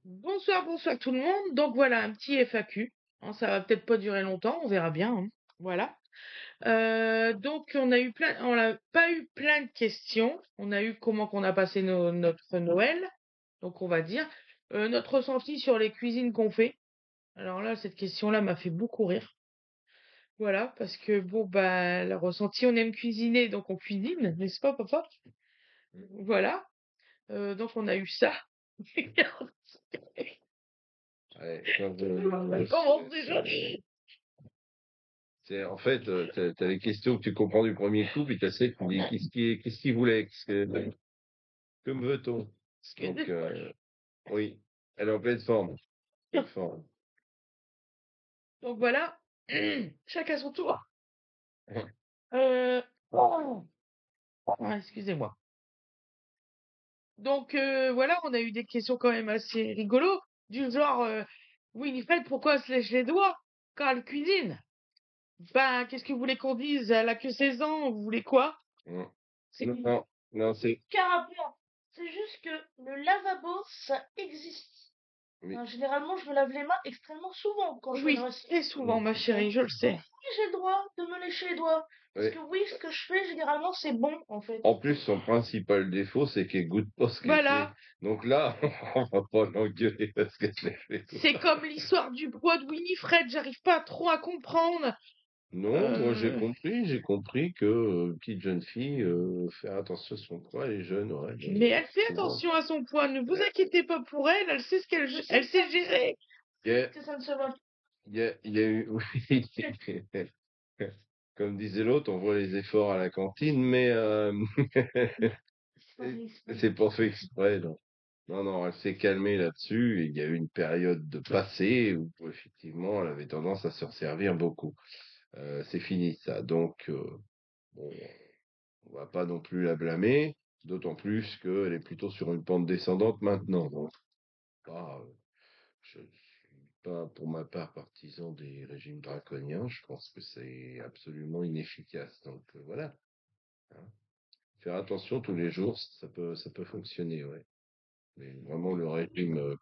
Bonsoir, bonsoir tout le monde. Donc voilà, un petit FAQ. Hein, ça va peut-être pas durer longtemps, on verra bien. Hein. Voilà. Donc on n'a pas eu plein de questions. On a eu comment qu'on a passé notre Noël. Donc on va dire notre ressenti sur les cuisines qu'on fait. Alors là, cette question-là m'a fait beaucoup rire. Voilà, parce que bon bah le ressenti, on aime cuisiner, donc on cuisine, n'est-ce pas, papa? Voilà. Donc on a eu ça. Ouais, quand, Comment c'est joli. en fait, t'as les questions que tu comprends du premier coup, puis t'as celles qui disent qu'est-ce qu'il voulait, que me veut-on? Donc, oui, elle est en pleine forme. Pleine forme. Donc voilà, chacun son tour. Oh, excusez-moi. Donc voilà, on a eu des questions quand même assez rigolos, du genre Winifred, pourquoi elle se lèche les doigts quand elle cuisine? Ben, qu'est-ce que vous voulez qu'on dise? Elle a que 16 ans, vous voulez quoi? Mm. C'est Non, non, c'est. Carrément. C'est juste que le lavabo, ça existe. Oui, Généralement, je me lave les mains extrêmement souvent quand je fais une Oui, recette. très souvent, ma chérie, je le sais. Oui, j'ai le droit de me lécher les doigts. Parce oui. que oui, ce que je fais, généralement, c'est bon, en fait. En plus, son principal défaut, c'est qu'elle goûte pas ce qu'elle fait. Voilà, Donc là, on va pas l'engueuler parce qu'elle se fait tout. c'est comme l'histoire du bois de Winifred, j'arrive pas trop à comprendre. Non, moi j'ai compris que petite jeune fille, faire attention à son poids, elle est jeune, ouais. Mais elle fait Souvent. attention à son poids, ne vous inquiétez pas pour elle, elle sait ce qu'elle Je elle sais sait gérer. Il y a, que ça ne se voit il y a eu, oui, comme disait l'autre, on voit les efforts à la cantine, mais pas exprès. c'est pas fait exprès, non. Non, non, elle s'est calmée là-dessus. Il y a eu une période de passé où effectivement elle avait tendance à se resservir beaucoup. C'est fini ça, donc bon, on va pas non plus la blâmer, d'autant plus qu'elle est plutôt sur une pente descendante maintenant. Donc, pas, je suis pas pour ma part partisan des régimes draconiens. Je pense que c'est absolument inefficace. Donc voilà. Hein. Faire attention tous les jours, ça peut fonctionner, ouais. Mais vraiment le régime.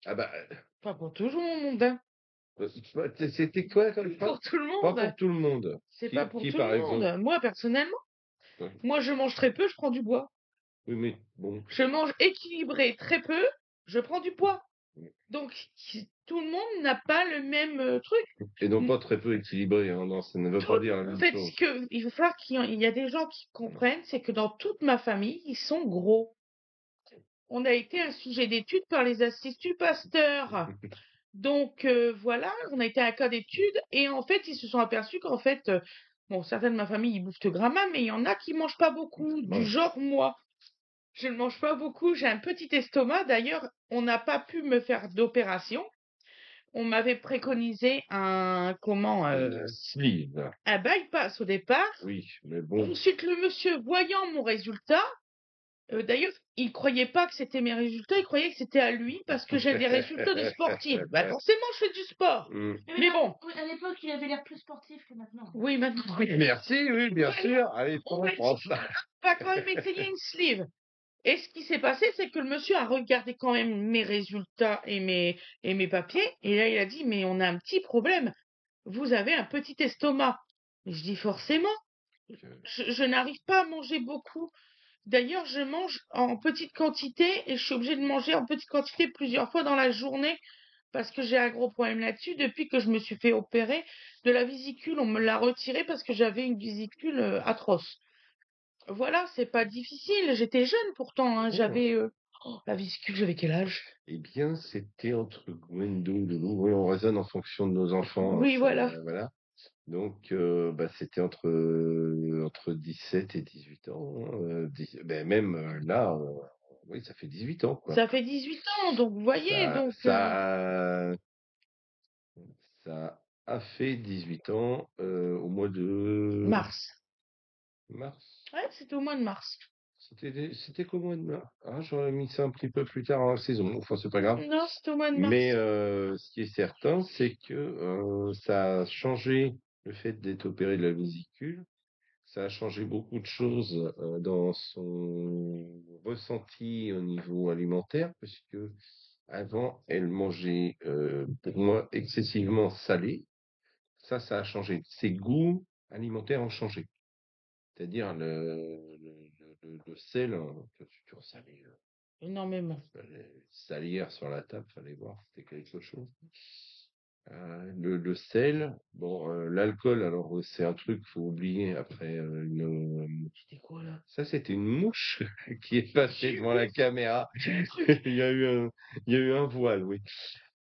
Ah bah, Pas pour tout le monde, hein. c'était quoi comme Pour phrase? tout le Pas monde. pour tout le monde. C'est pas pour Qui tout par le exemple? monde. Moi, personnellement, Ouais. moi, je mange très peu, je prends du bois. Oui, mais bon. Je mange équilibré très peu, je prends du poids. Donc, tout le monde n'a pas le même truc. Et non Mm, pas très peu équilibré, hein. Non, ça ne veut pas dire la En même fait, chose. il va falloir il y a des gens qui comprennent, c'est que dans toute ma famille, ils sont gros. On a été un sujet d'étude par les instituts Pasteur. Donc voilà, on a été à un cas d'étude et en fait, ils se sont aperçus qu'en fait, bon, certaines de ma famille, ils bouffent de gramma, mais il y en a qui mangent pas beaucoup, du Ouais. genre moi. Je ne mange pas beaucoup, j'ai un petit estomac. D'ailleurs, on n'a pas pu me faire d'opération. On m'avait préconisé Sleeve. un bypass au départ. Oui, mais bon. Ensuite, le monsieur, voyant mon résultat, d'ailleurs, il croyait pas que c'était mes résultats, il croyait que c'était à lui parce que j'ai des résultats de sportif. Bah, forcément, je fais du sport. Hmm. Mais bon, Oui, à l'époque, il avait l'air plus sportif que maintenant. oui, maintenant, oui. Merci, oui, bien Ouais, sûr. Allez, on va, prends ça. on va quand même essayer une sleeve. Et ce qui s'est passé, c'est que le monsieur a regardé quand même mes résultats et mes papiers. Et là, il a dit, mais on a un petit problème. Vous avez un petit estomac. Et je dis, forcément, je n'arrive pas à manger beaucoup. D'ailleurs, je mange en petite quantité et je suis obligée de manger en petite quantité plusieurs fois dans la journée parce que j'ai un gros problème là-dessus. Depuis que je me suis fait opérer de la vésicule, on me l'a retirée parce que j'avais une vésicule atroce. Voilà, c'est pas difficile. J'étais jeune pourtant, hein. J'avais la vésicule, j'avais quel âge? Eh bien, c'était entre Gwendo et Loulou. Oui, on raisonne en fonction de nos enfants. Hein, Oui, voilà. voilà. Donc, bah, c'était entre 17 et 18 ans. Hein, ben, même là, oui, ça fait 18 ans, quoi. Ça fait 18 ans, donc vous voyez, Ça, donc ça, ça a fait 18 ans au mois de mars. mars. Ouais, c'était au mois de mars. C'était qu'au mois de mars. Ah, j'aurais mis ça un petit peu plus tard dans la saison. Enfin, c'est pas grave. Non, c'était au mois de Mais mars. ce qui est certain, c'est que ça a changé le fait d'être opéré de la vésicule. Ça a changé beaucoup de choses dans son ressenti au niveau alimentaire, puisque Avant, elle mangeait, pour moi, excessivement salé. Ça a changé. Ses goûts alimentaires ont changé. C'est-à-dire le sel, hein, tu toujours salé, Énormément. salir sur la table, fallait voir, c'était quelque chose. Le sel, bon, l'alcool, alors c'est un truc, faut oublier après C'était quoi là? ça c'était une mouche qui est passée devant la caméra. Un truc. Il y a eu un voile, oui.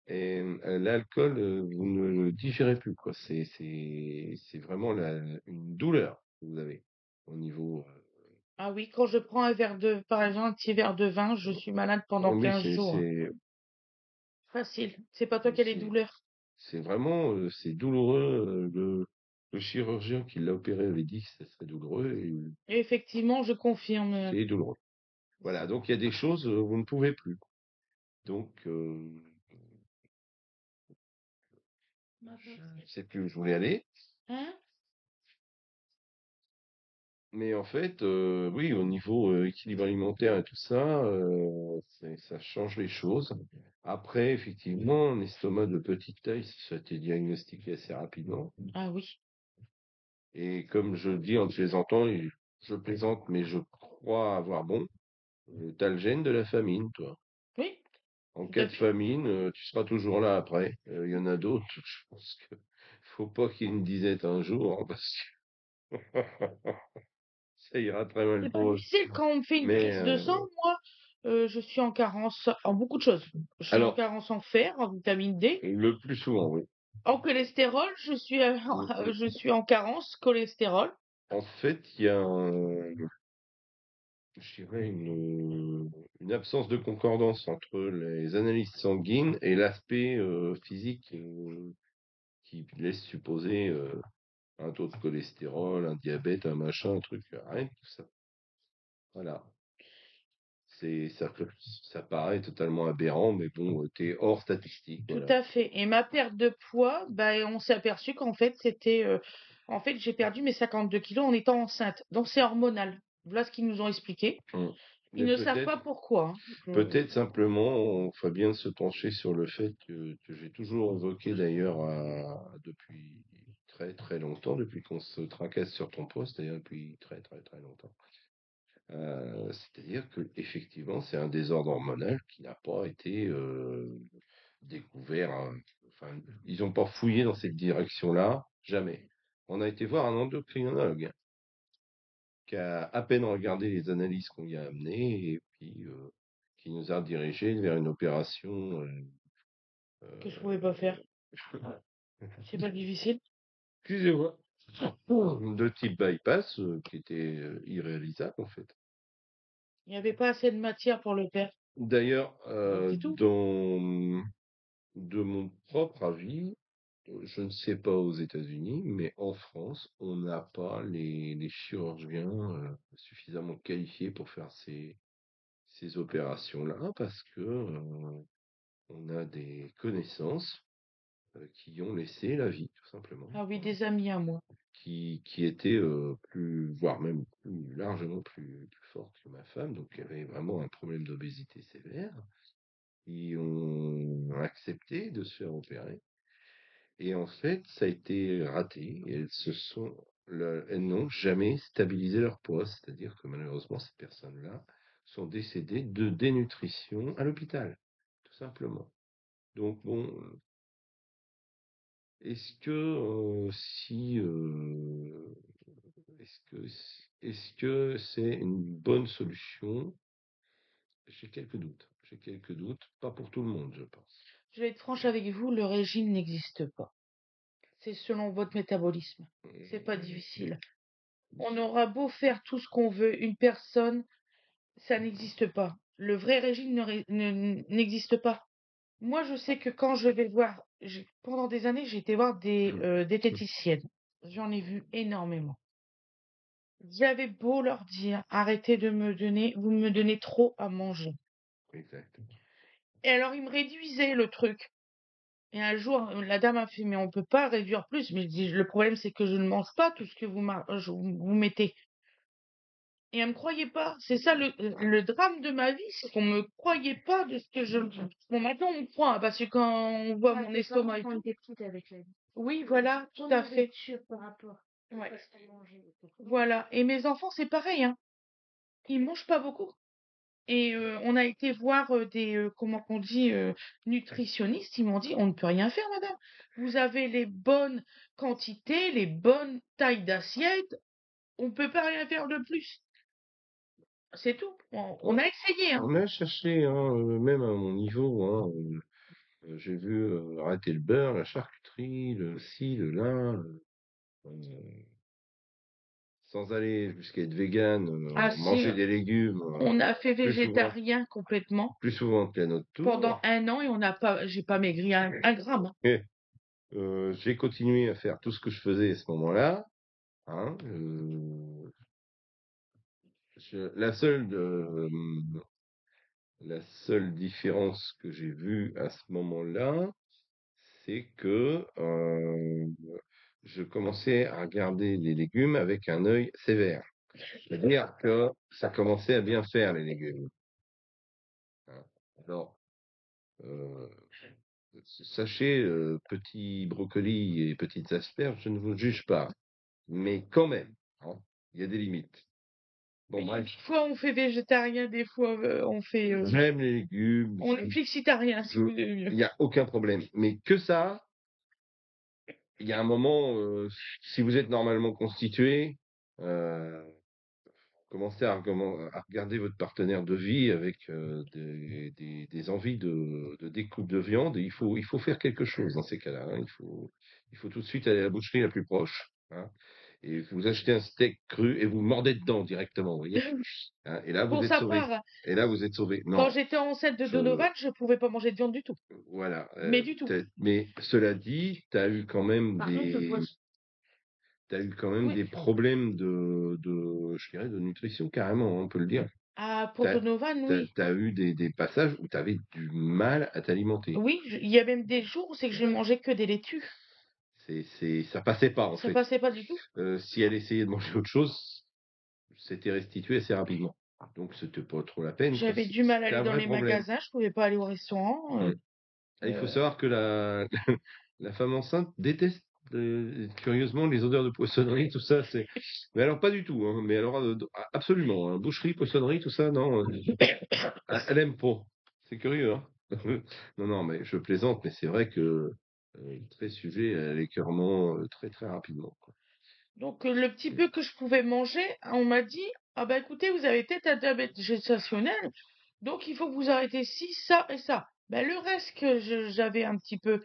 Et l'alcool, vous ne le digérez plus, quoi. C'est vraiment une douleur que vous avez au niveau. Ah oui, quand je prends un verre de, par exemple, un petit verre de vin, je suis malade pendant Oh, oui, 15 jours, hein. Facile. C'est pas toi qui as les c'est douleurs. c'est vraiment c'est douloureux. Le chirurgien qui l'a opéré avait dit que ça serait douloureux et Et effectivement, je confirme. c'est douloureux. Voilà, donc il y a des choses, vous ne pouvez plus. Donc, je ne sais plus où je voulais aller. Hein? Mais en fait, oui, au niveau équilibre alimentaire et tout ça, ça change les choses. Après, effectivement, un estomac de petite taille, ça a été diagnostiqué assez rapidement. Ah oui. Et comme je le dis en plaisantant, et je plaisante, mais je crois avoir bon, t'as le gène de la famine, toi. Oui, En tout cas à de fait. famine, tu seras toujours là après. Il y en a d'autres, je pense que faut pas qu'il y ait une disette un jour, hein, parce que ça ira très mal C'est pas pour eux. difficile quand on me fait une Mais prise de sang. Moi, je suis en carence en beaucoup de choses. Je suis en alors, carence en fer, en vitamine D, le plus souvent, oui. en cholestérol. Mm, mm. Je suis en carence cholestérol. En fait, il y a je dirais une absence de concordance entre les analyses sanguines et l'aspect physique qui laisse supposer un taux de cholestérol, un diabète, un machin, un truc, rien de tout ça. Voilà. Ça paraît totalement aberrant, mais bon, t'es hors statistique, Tout voilà. à fait. Et ma perte de poids, bah, on s'est aperçu qu'en fait, en fait, j'ai perdu mes 52 kilos en étant enceinte. Donc, c'est hormonal. Voilà ce qu'ils nous ont expliqué. Mm. Ils Mais ne savent pas pourquoi, hein. peut-être simplement, on ferait bien de se pencher sur le fait que j'ai toujours évoqué d'ailleurs depuis très très longtemps, depuis qu'on se tracasse sur ton poste, d'ailleurs depuis très très très longtemps. C'est-à-dire que effectivement, c'est un désordre hormonal qui n'a pas été découvert, hein. Enfin, ils n'ont pas fouillé dans cette direction-là, jamais. On a été voir un endocrinologue qui a à peine regardé les analyses qu'on y a amenées et puis qui nous a dirigés vers une opération Que je pouvais pas faire. C'est pas difficile. excusez-moi, de type bypass qui était irréalisable en fait. Il n'y avait pas assez de matière pour le faire. D'ailleurs, C'est tout. de mon propre avis, je ne sais pas aux États-Unis, mais en France, on n'a pas les chirurgiens suffisamment qualifiés pour faire ces opérations-là parce que on a des connaissances qui ont laissé la vie, tout simplement, Ah oui, voilà. des amis à moi. Qui étaient plus, voire même largement plus fortes que ma femme, donc qui avait vraiment un problème d'obésité sévère, qui ont accepté de se faire opérer. Et en fait, ça a été raté. Et elles n'ont jamais stabilisé leur poids, c'est-à-dire que malheureusement, ces personnes-là sont décédées de dénutrition à l'hôpital, tout simplement. Donc bon, est-ce que si est-ce que c'est une bonne solution? J'ai quelques doutes. J'ai quelques doutes, pas pour tout le monde, je pense. Je vais être franche avec vous, le régime n'existe pas. C'est selon votre métabolisme. C'est pas difficile. On aura beau faire tout ce qu'on veut, une personne, ça n'existe pas. Le vrai régime n'existe pas. Moi, je sais que quand je vais voir, pendant des années, j'ai été voir des diététiciennes. J'en ai vu énormément. J'avais beau leur dire, arrêtez de me donner, vous me donnez trop à manger. Exact. Et alors, ils me réduisaient le truc. Et un jour, la dame a fait, mais on peut pas réduire plus. Mais je dis, le problème, c'est que je ne mange pas tout ce que vous mettez. Et elle me croyait pas. C'est ça le drame de ma vie, c'est qu'on me croyait pas de ce que je... Bon, maintenant on me croit, hein, parce que quand on voit mon estomac et Quand on tout. était petite avec la vie. Oui, voilà, tout Ton à fait. nourriture par rapport Ouais. à ce qu'on mangeait. Voilà. Et mes enfants, c'est pareil, hein. Ils mangent pas beaucoup. Et on a été voir des, comment qu'on dit, nutritionnistes. Ils m'ont dit, on ne peut rien faire, madame. Vous avez les bonnes quantités, les bonnes tailles d'assiette. On peut pas rien faire de plus. C'est tout. On a essayé, hein. On a cherché, hein, même à mon niveau, hein, j'ai vu arrêter le beurre, la charcuterie, le ci, le là, sans aller jusqu'à être vegan, Ah si, manger des légumes on a fait plus souvent, végétarien complètement plus souvent qu'à notre pendant tour. 1 an et j'ai pas maigri un gramme, hein. Et, j'ai continué à faire tout ce que je faisais à ce moment-là. Hein, la seule différence que j'ai vue à ce moment-là, c'est que je commençais à regarder les légumes avec un œil sévère. C'est-à-dire que ça commençait à bien faire les légumes. Hein. Alors, euh, sachez, petits brocolis et petites asperges, je ne vous juge pas, mais quand même, hein, il y a des limites. Bon, Oui, bref, des fois on fait végétarien, des fois on fait, j'aime les légumes, on est flexitarien si vous voulez il mieux. n'y a aucun problème. Mais que ça, il y a un moment, si vous êtes normalement constitué, euh, commencez à regarder votre partenaire de vie avec des envies de découpe de viande. Et il faut faire quelque chose dans ces cas-là. Hein. Il faut tout de suite aller à la boucherie la plus proche. Hein, et vous achetez un steak cru et vous mordez dedans directement, vous voyez. Hein, et là, vous Pour êtes sa sauvé. part, Et là, vous êtes sauvé. quand Non, j'étais enceinte de je, Donovan, je pouvais pas manger de viande du tout. voilà. Mais du tout. Mais cela dit, tu as eu quand même Par contre, le poisson. t'as eu quand même Oui. des problèmes je dirais, de nutrition, carrément, on peut le dire. Ah, pour T'as, Donovan, t'as, oui. t'as eu des passages où tu avais du mal à t'alimenter. Oui, il y a même des jours où c'est que je mangeais que des laitues. Ça passait pas, en Ça fait. passait pas du tout. Si elle essayait de manger autre chose, c'était restitué assez rapidement. Donc, c'était pas trop la peine, quoi. J'avais du mal à C'était aller un dans vrai les problème. magasins, je pouvais pas aller au restaurant. Mm. Ah, il faut savoir que la femme enceinte déteste curieusement les odeurs de poissonnerie, tout ça. Mais alors pas du tout. Hein, mais alors absolument. Hein, boucherie, poissonnerie, tout ça, non. Elle aime pas. C'est curieux. Hein. Non, non, mais je plaisante. Mais c'est vrai que très sujet à l'écœurement très très rapidement. Quoi. Donc, le petit peu que je pouvais manger, on m'a dit, ah bah écoutez, vous avez peut-être un diabète gestationnel, donc il faut que vous arrêtez ci, ça et ça. Ben, le reste que j'avais un petit peu,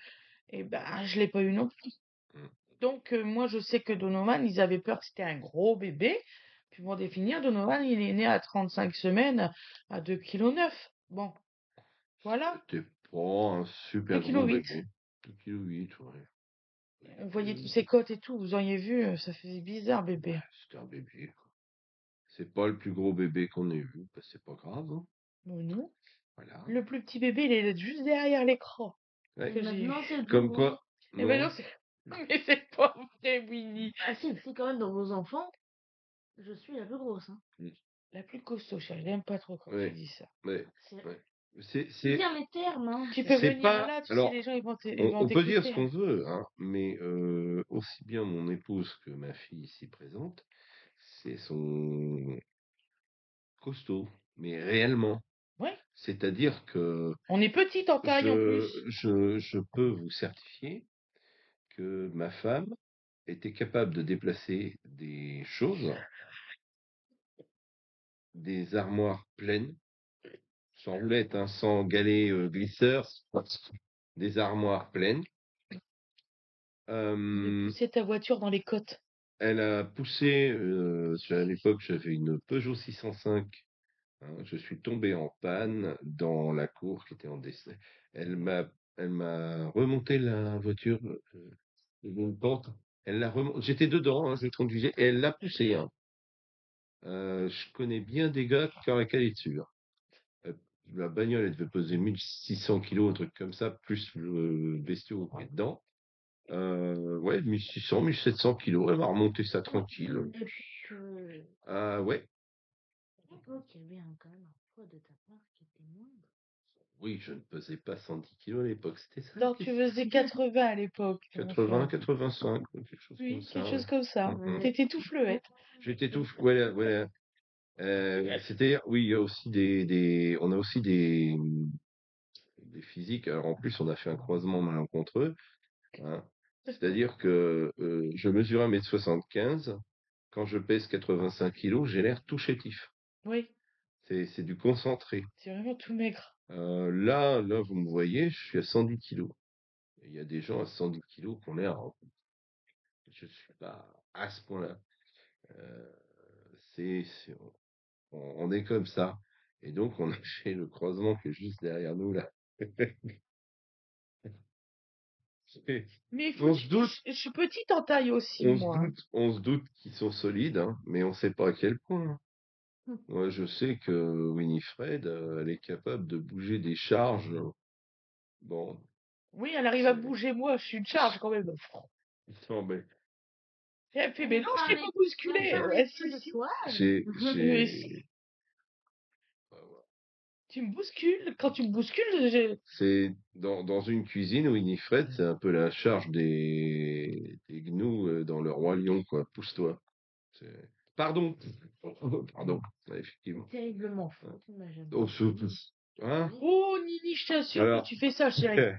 eh ben, je l'ai pas eu non plus. Mm. Donc, moi, je sais que Donovan, ils avaient peur que c'était un gros bébé. Puis, pour définir, Donovan, il est né à 35 semaines à 2,9 kg. Bon, voilà, C'était pas un super gros 2,8 kg. bébé. 2,8 kg, ouais. On voyait tous ses côtes et tout, vous auriez vu, ça faisait bizarre, bébé. C'était un bébé. Quoi. C'est pas le plus gros bébé qu'on ait vu. Bah, c'est pas grave. Hein. Mais non. Voilà. Le plus petit bébé, il est juste derrière l'écran Ouais. que j'ai Maintenant, eu. c'est le plus Comme gros. quoi, Eh ben non. non, mais c'est pas vrai, Winnie. Ah si, quand même, dans vos enfants, je suis la plus grosse. Hein. La plus costaud, chérie, j'aime pas trop quand tu Ouais, dis ça. ouais, C'est ouais. dire les termes. Hein. Tu peux C'est venir pas. là, tu sais, Alors, les gens, ils vont on peut dire ce t'écouter, qu'on hein. veut, hein, mais aussi bien mon épouse que ma fille ici présente, c'est son costaud, mais réellement. Ouais. C'est-à-dire que On est petite en taille en je, plus. je peux vous certifier que ma femme était capable de déplacer des choses, des armoires pleines, sans roulette, hein, sans galet glisseur, des armoires pleines. De Euh, pousser ta voiture dans les côtes. Elle a poussé, à l'époque, j'avais une Peugeot 605. Hein, je suis tombé en panne dans la cour qui était en dessin. Elle m'a remonté la voiture d'une pente. J'étais dedans, hein, je conduisais, et elle l'a poussé. Hein. Je connais bien des gars qui auraient calé dessus. Hein. Euh, La bagnole, elle devait peser 1600 kilos, un truc comme ça, plus le bestiau qui est dedans. Ouais, 1600, 1700 kilos. Elle m'a remonté ça tranquille. Et puis, Ah ouais. l'époque, il y avait quand même un poids de ta part qui était moindre. Oui, je ne pesais pas 110 kilos à l'époque, c'était ça Non, tu faisais 80 à l'époque. 80, 85, quelque chose comme Oui, ça. quelque chose Ouais. comme ça. Mhm. T'étais tout fleuette. J'étais tout, voilà, voilà. C'est-à-dire, oui, il y a aussi on a aussi des physiques. Alors en plus, on a fait un croisement malencontreux, hein. C'est-à-dire que je mesure 1,75 m. Quand je pèse 85 kilos, j'ai l'air tout chétif. Oui, C'est du concentré. c'est vraiment tout maigre. Là, vous me voyez, je suis à 110 kilos. Il y a des gens à 110 kilos qui ont l'air. Je ne suis pas à ce point-là. Euh, on est comme ça. Et donc, on a fait le croisement qui est juste derrière nous, là. Mais On se doute, je suis petite en taille aussi, moi. on se doute qu'ils sont solides, hein, mais on ne sait pas à quel point, hein. Hmm. Moi, je sais que Winifred, elle est capable de bouger des charges. Bon, Oui, elle arrive à bouger, moi, je suis une charge quand même. non, mais Elle fait, mais non, je t'ai pas On bousculé. parlait Si, pas de si. toi. Mais si, tu me bouscules. Quand tu me bouscules, c'est dans une cuisine, Winifred, c'est un peu la charge des gnous dans le roi lion, quoi. Pousse-toi. Pardon. Pardon. Ouais, effectivement. Terriblement faux. T'imagines Oh, pas. hein? Oh, Nini, je t'assure que Alors, tu fais ça, chérie.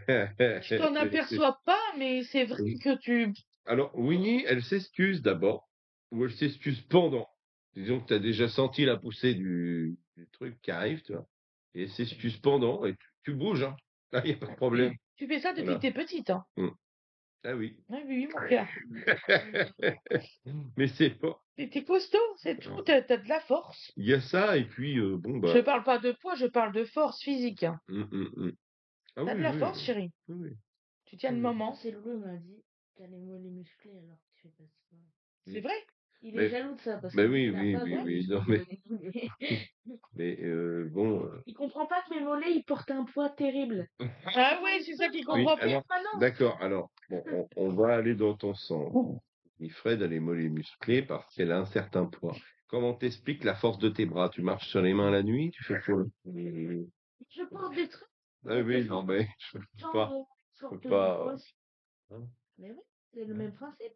Tu t'en aperçois pas, mais c'est vrai que tu... alors, Winnie, elle s'excuse d'abord, ou elle s'excuse pendant. Disons que tu as déjà senti la poussée du truc qui arrive, tu vois. Et elle s'excuse pendant, et tu bouges, hein. Là, il n'y a pas de problème. Tu fais ça depuis Voilà. que t'es petite, hein. Mm. Ah oui. Oui, oui, mon cœur. Mais c'est pas. T'es costaud, c'est tout. T'as de la force. Il y a ça, et puis, bon, Je bah. parle pas de poids, je parle de force physique, hein. Ah T'as oui, de la oui, force, chérie. oui, oui. Tu tiens le moment. C'est Loulou m'a dit qu'elle a les mollets musclés alors que tu fais pas de sport. C'est vrai? Il Mais- est jaloux de ça parce Mais que oui, il a oui, pas oui, de oui, muscles non, au mais, mollet. mais bon. Il comprend pas que mes mollets ils portent un poids terrible. Ah ouais, c'est ça qu'il Oui, comprend pas. alors, d'accord, alors, bon, on va aller dans ton sens. Winifred, elle est mollets musclés parce qu'elle a un certain poids. Comment t'expliques la force de tes bras? Tu marches sur les mains la nuit? Tu fais quoi? Je porte des trucs. Ah oui, non, mais je peux pas. Sorte peux de pas, poids aussi. hein. Mais oui, c'est le même principe.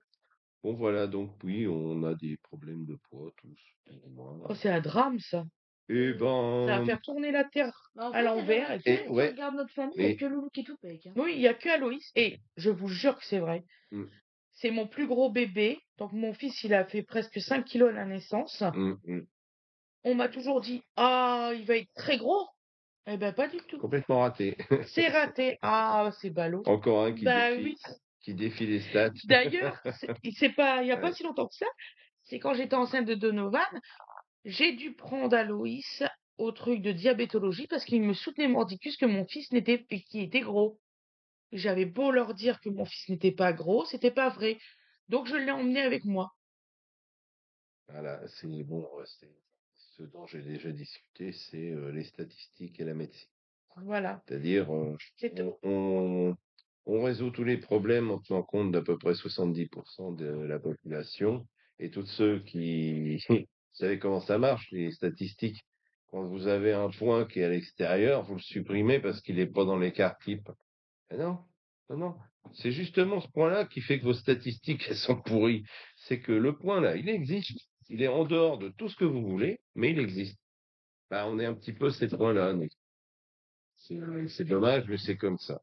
Bon, voilà, donc oui, on a des problèmes de poids, tous. plus ou moins. Oh, c'est un drame, ça. Eh Ça va ben, faire tourner la terre Mais en à fait, l'envers. tu Et... ouais, regardes notre famille, il mais- n'y a que Loulou qui est tout pec. Hein. Oui, il n'y a que Aloïs. Et je vous jure que c'est vrai. Mm, C'est mon plus gros bébé. Donc, mon fils, il a fait presque 5 kilos à la naissance. mm. On m'a toujours dit, ah, il va être très gros. Eh ben, pas du tout. Complètement raté. C'est raté. Ah, c'est ballot. Encore un Bah oui. qui défie les stats. D'ailleurs, il y a pas Ouais. si longtemps que ça. C'est quand j'étais enceinte de Donovan, j'ai dû prendre Aloïs au truc de diabétologie parce qu'il me soutenait mordicus que mon fils qui était gros. J'avais beau leur dire que mon fils n'était pas gros, c'était pas vrai. Donc je l'ai emmené avec moi. Voilà, c'est bon, c'est ce dont j'ai déjà discuté, c'est les statistiques et la médecine. Voilà, C'est-à-dire, c'est tout. on résout tous les problèmes en tenant compte d'à peu près 70% de la population et tous ceux qui, vous savez comment ça marche, les statistiques. Quand vous avez un point qui est à l'extérieur, vous le supprimez parce qu'il n'est pas dans l'écart type. Mais non, non, non. C'est justement ce point-là qui fait que vos statistiques, elles sont pourries. C'est que le point là, il existe. Il est en dehors de tout ce que vous voulez, mais il existe. Bah, on est un petit peu ces points-là, nous. C'est dommage, mais c'est comme ça.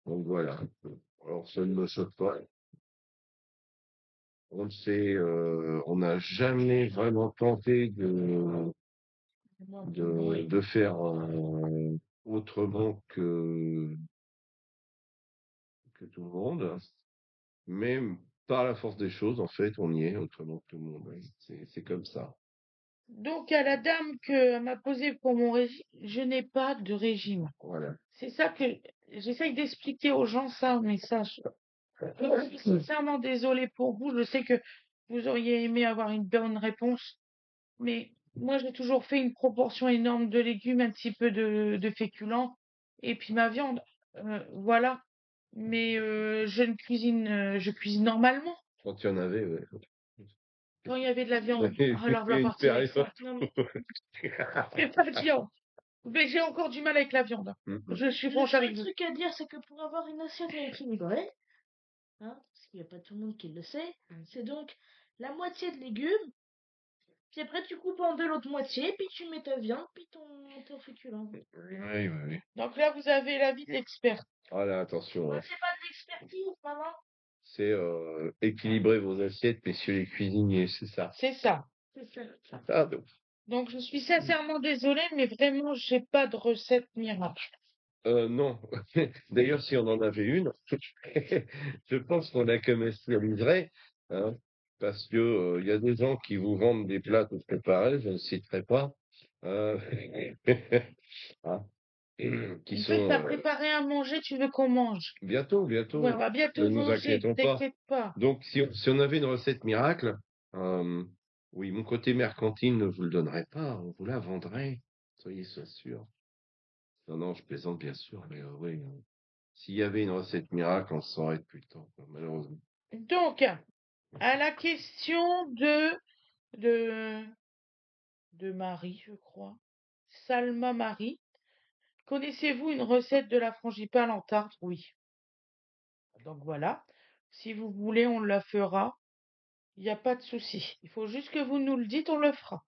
Donc voilà. Alors ça ne me choque pas. On n'a jamais vraiment tenté de faire autrement que tout le monde. Mais par la force des choses, en fait, on y est autrement que tout le monde. Ouais. C'est comme ça. Donc à la dame que m'a posé pour mon régime, je n'ai pas de régime. Voilà. C'est ça que j'essaye d'expliquer aux gens ça, mais ça, je suis sincèrement désolée pour vous. Je sais que vous auriez aimé avoir une bonne réponse, mais moi j'ai toujours fait une proportion énorme de légumes, un petit peu de féculents, et puis ma viande. Voilà. Mais je cuisine normalement. Quand il y en avait, ouais. Quand il y avait de la viande. Il y a Alors, va une partir avec ça. période. Non, mais C'est pas de viande. Mais j'ai encore du mal avec la viande. Je suis franche le avec seul vous. truc à dire, c'est que pour avoir une assiette équilibrée, hein, parce qu'il n'y a pas tout le monde qui le sait, c'est donc la moitié de légumes, puis après tu coupes en deux l'autre moitié, puis tu mets ta viande, puis ton féculent. Oui. Donc là, vous avez l'avis de l'expert. Ah là, attention, Ouais, hein. c'est pas de l'expertise, maman. C'est équilibrer vos assiettes, messieurs les cuisiniers, c'est ça. C'est ça. C'est ça. Ah, donc. Donc, je suis sincèrement désolée, mais vraiment, j'ai pas de recette miracle. Non. D'ailleurs, si on en avait une, je pense qu'on la commercialiserait, hein, parce que il y a des gens qui vous vendent des plats tout préparés, je ne citerai pas, euh, hein, qui En fait, sont t'as préparé à manger, tu veux qu'on mange. bientôt, Ouais, on va ne bientôt nous manger, inquiétons pas. t'inquiète pas. Donc, si on avait une recette miracle, oui, mon côté mercantile ne vous le donnerait pas, on vous la vendrait, soyez sûrs. Non, je plaisante bien sûr, mais oui. S'il y avait une recette miracle, on saurait depuis le temps, quoi, malheureusement. Donc, à la question de Marie, je crois. Salma Marie. Connaissez-vous une recette de la frangipane en tarte? Oui. Donc voilà. Si vous voulez, on la fera. Il n'y a pas de souci. Il faut juste que vous nous le dites, on le fera.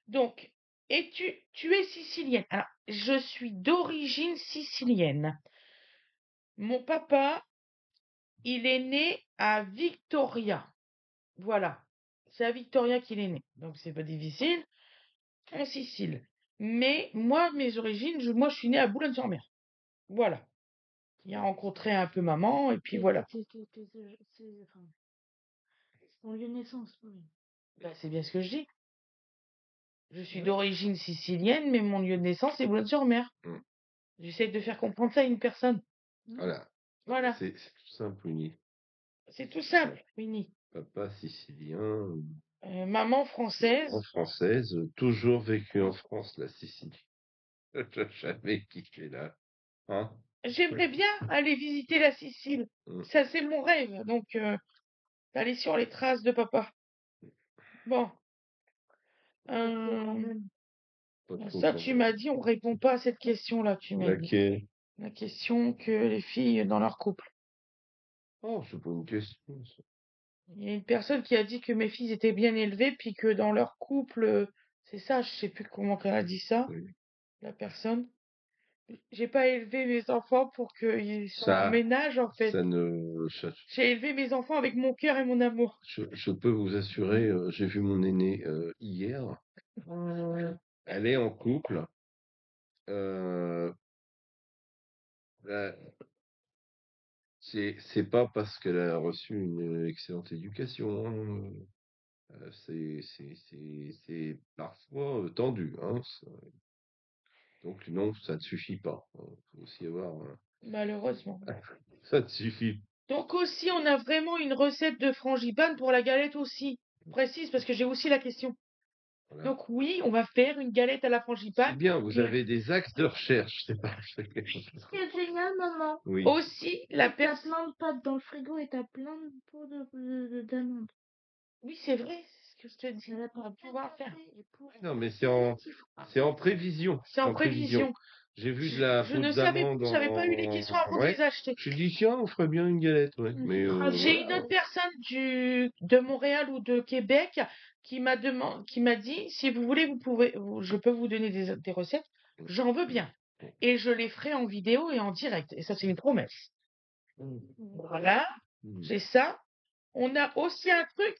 Donc, et tu es sicilienne. Alors, je suis d'origine sicilienne. Mon papa, il est né à Victoria. Voilà. C'est à Victoria qu'il est né. Donc, c'est pas difficile. En Sicile. Mais moi, mes origines, moi, je suis née à Boulogne-sur-Mer. Voilà. Il a rencontré un peu maman, et puis voilà. C'est ton lieu de naissance, oui. Bah, c'est bien ce que je dis. Je suis d'origine sicilienne, mais mon lieu de naissance est Boulogne-sur-Mer. Mm. J'essaie de faire comprendre ça à une personne. Voilà. Voilà. C'est tout simple, Winnie. C'est tout simple, Winnie. Papa sicilien, Maman française. en française, toujours vécu en France, la Sicile. Je savais quitté là. Hein? J'aimerais bien aller visiter la Sicile. Mm. Ça, c'est mon rêve. Donc, aller sur les traces de papa. Bon. Pas trop Ça, quand tu même. m'as dit, on répond pas à cette question-là, tu m'as dit. Laquelle? La question que les filles dans leur couple. Oh, c'est pas une question, ça. Il y a une personne qui a dit que mes filles étaient bien élevées, puis que dans leur couple, c'est ça, je sais plus comment elle a dit ça, Oui. la personne. J'ai pas élevé mes enfants pour qu'ils soient en Ça, ménage, en fait. J'ai élevé mes enfants avec mon cœur et mon amour. je peux vous assurer, j'ai vu mon aînée hier. Elle est en couple. Euh, là, c'est pas parce qu'elle a reçu une excellente éducation, hein. C'est parfois tendu, hein. Donc non, ça ne suffit pas. Il faut aussi avoir. Malheureusement. Ça ne suffit. Donc aussi, on a vraiment une recette de frangipane pour la galette aussi. Précise, parce que j'ai aussi la question. Voilà. Donc oui, on va faire une galette à la C'est frangipane. bien, vous avez des axes de recherche. C'est parfait. Ce qui est génial, maman, Oui. Aussi, la t'as personne... plein de pâtes dans le frigo et t'as plein de pots d'amandes. Oui, c'est vrai, c'est ce que je te dis. Elle a On va pour pouvoir café faire. et pour Non, mais c'est en prévision. C'est en prévision. J'ai vu de la Je poudre ne savais, d'amande j'avais pas eu les questions avant de ouais. les acheter. Je dis tiens, on ferait bien une galette, ouais. Mais J'ai voilà. une autre personne de Montréal ou de Québec qui m'a dit, si vous voulez, je peux vous donner des recettes. J'en veux bien. Et je les ferai en vidéo et en direct. Et ça, c'est une promesse. Voilà. J'ai ça. On a aussi un truc,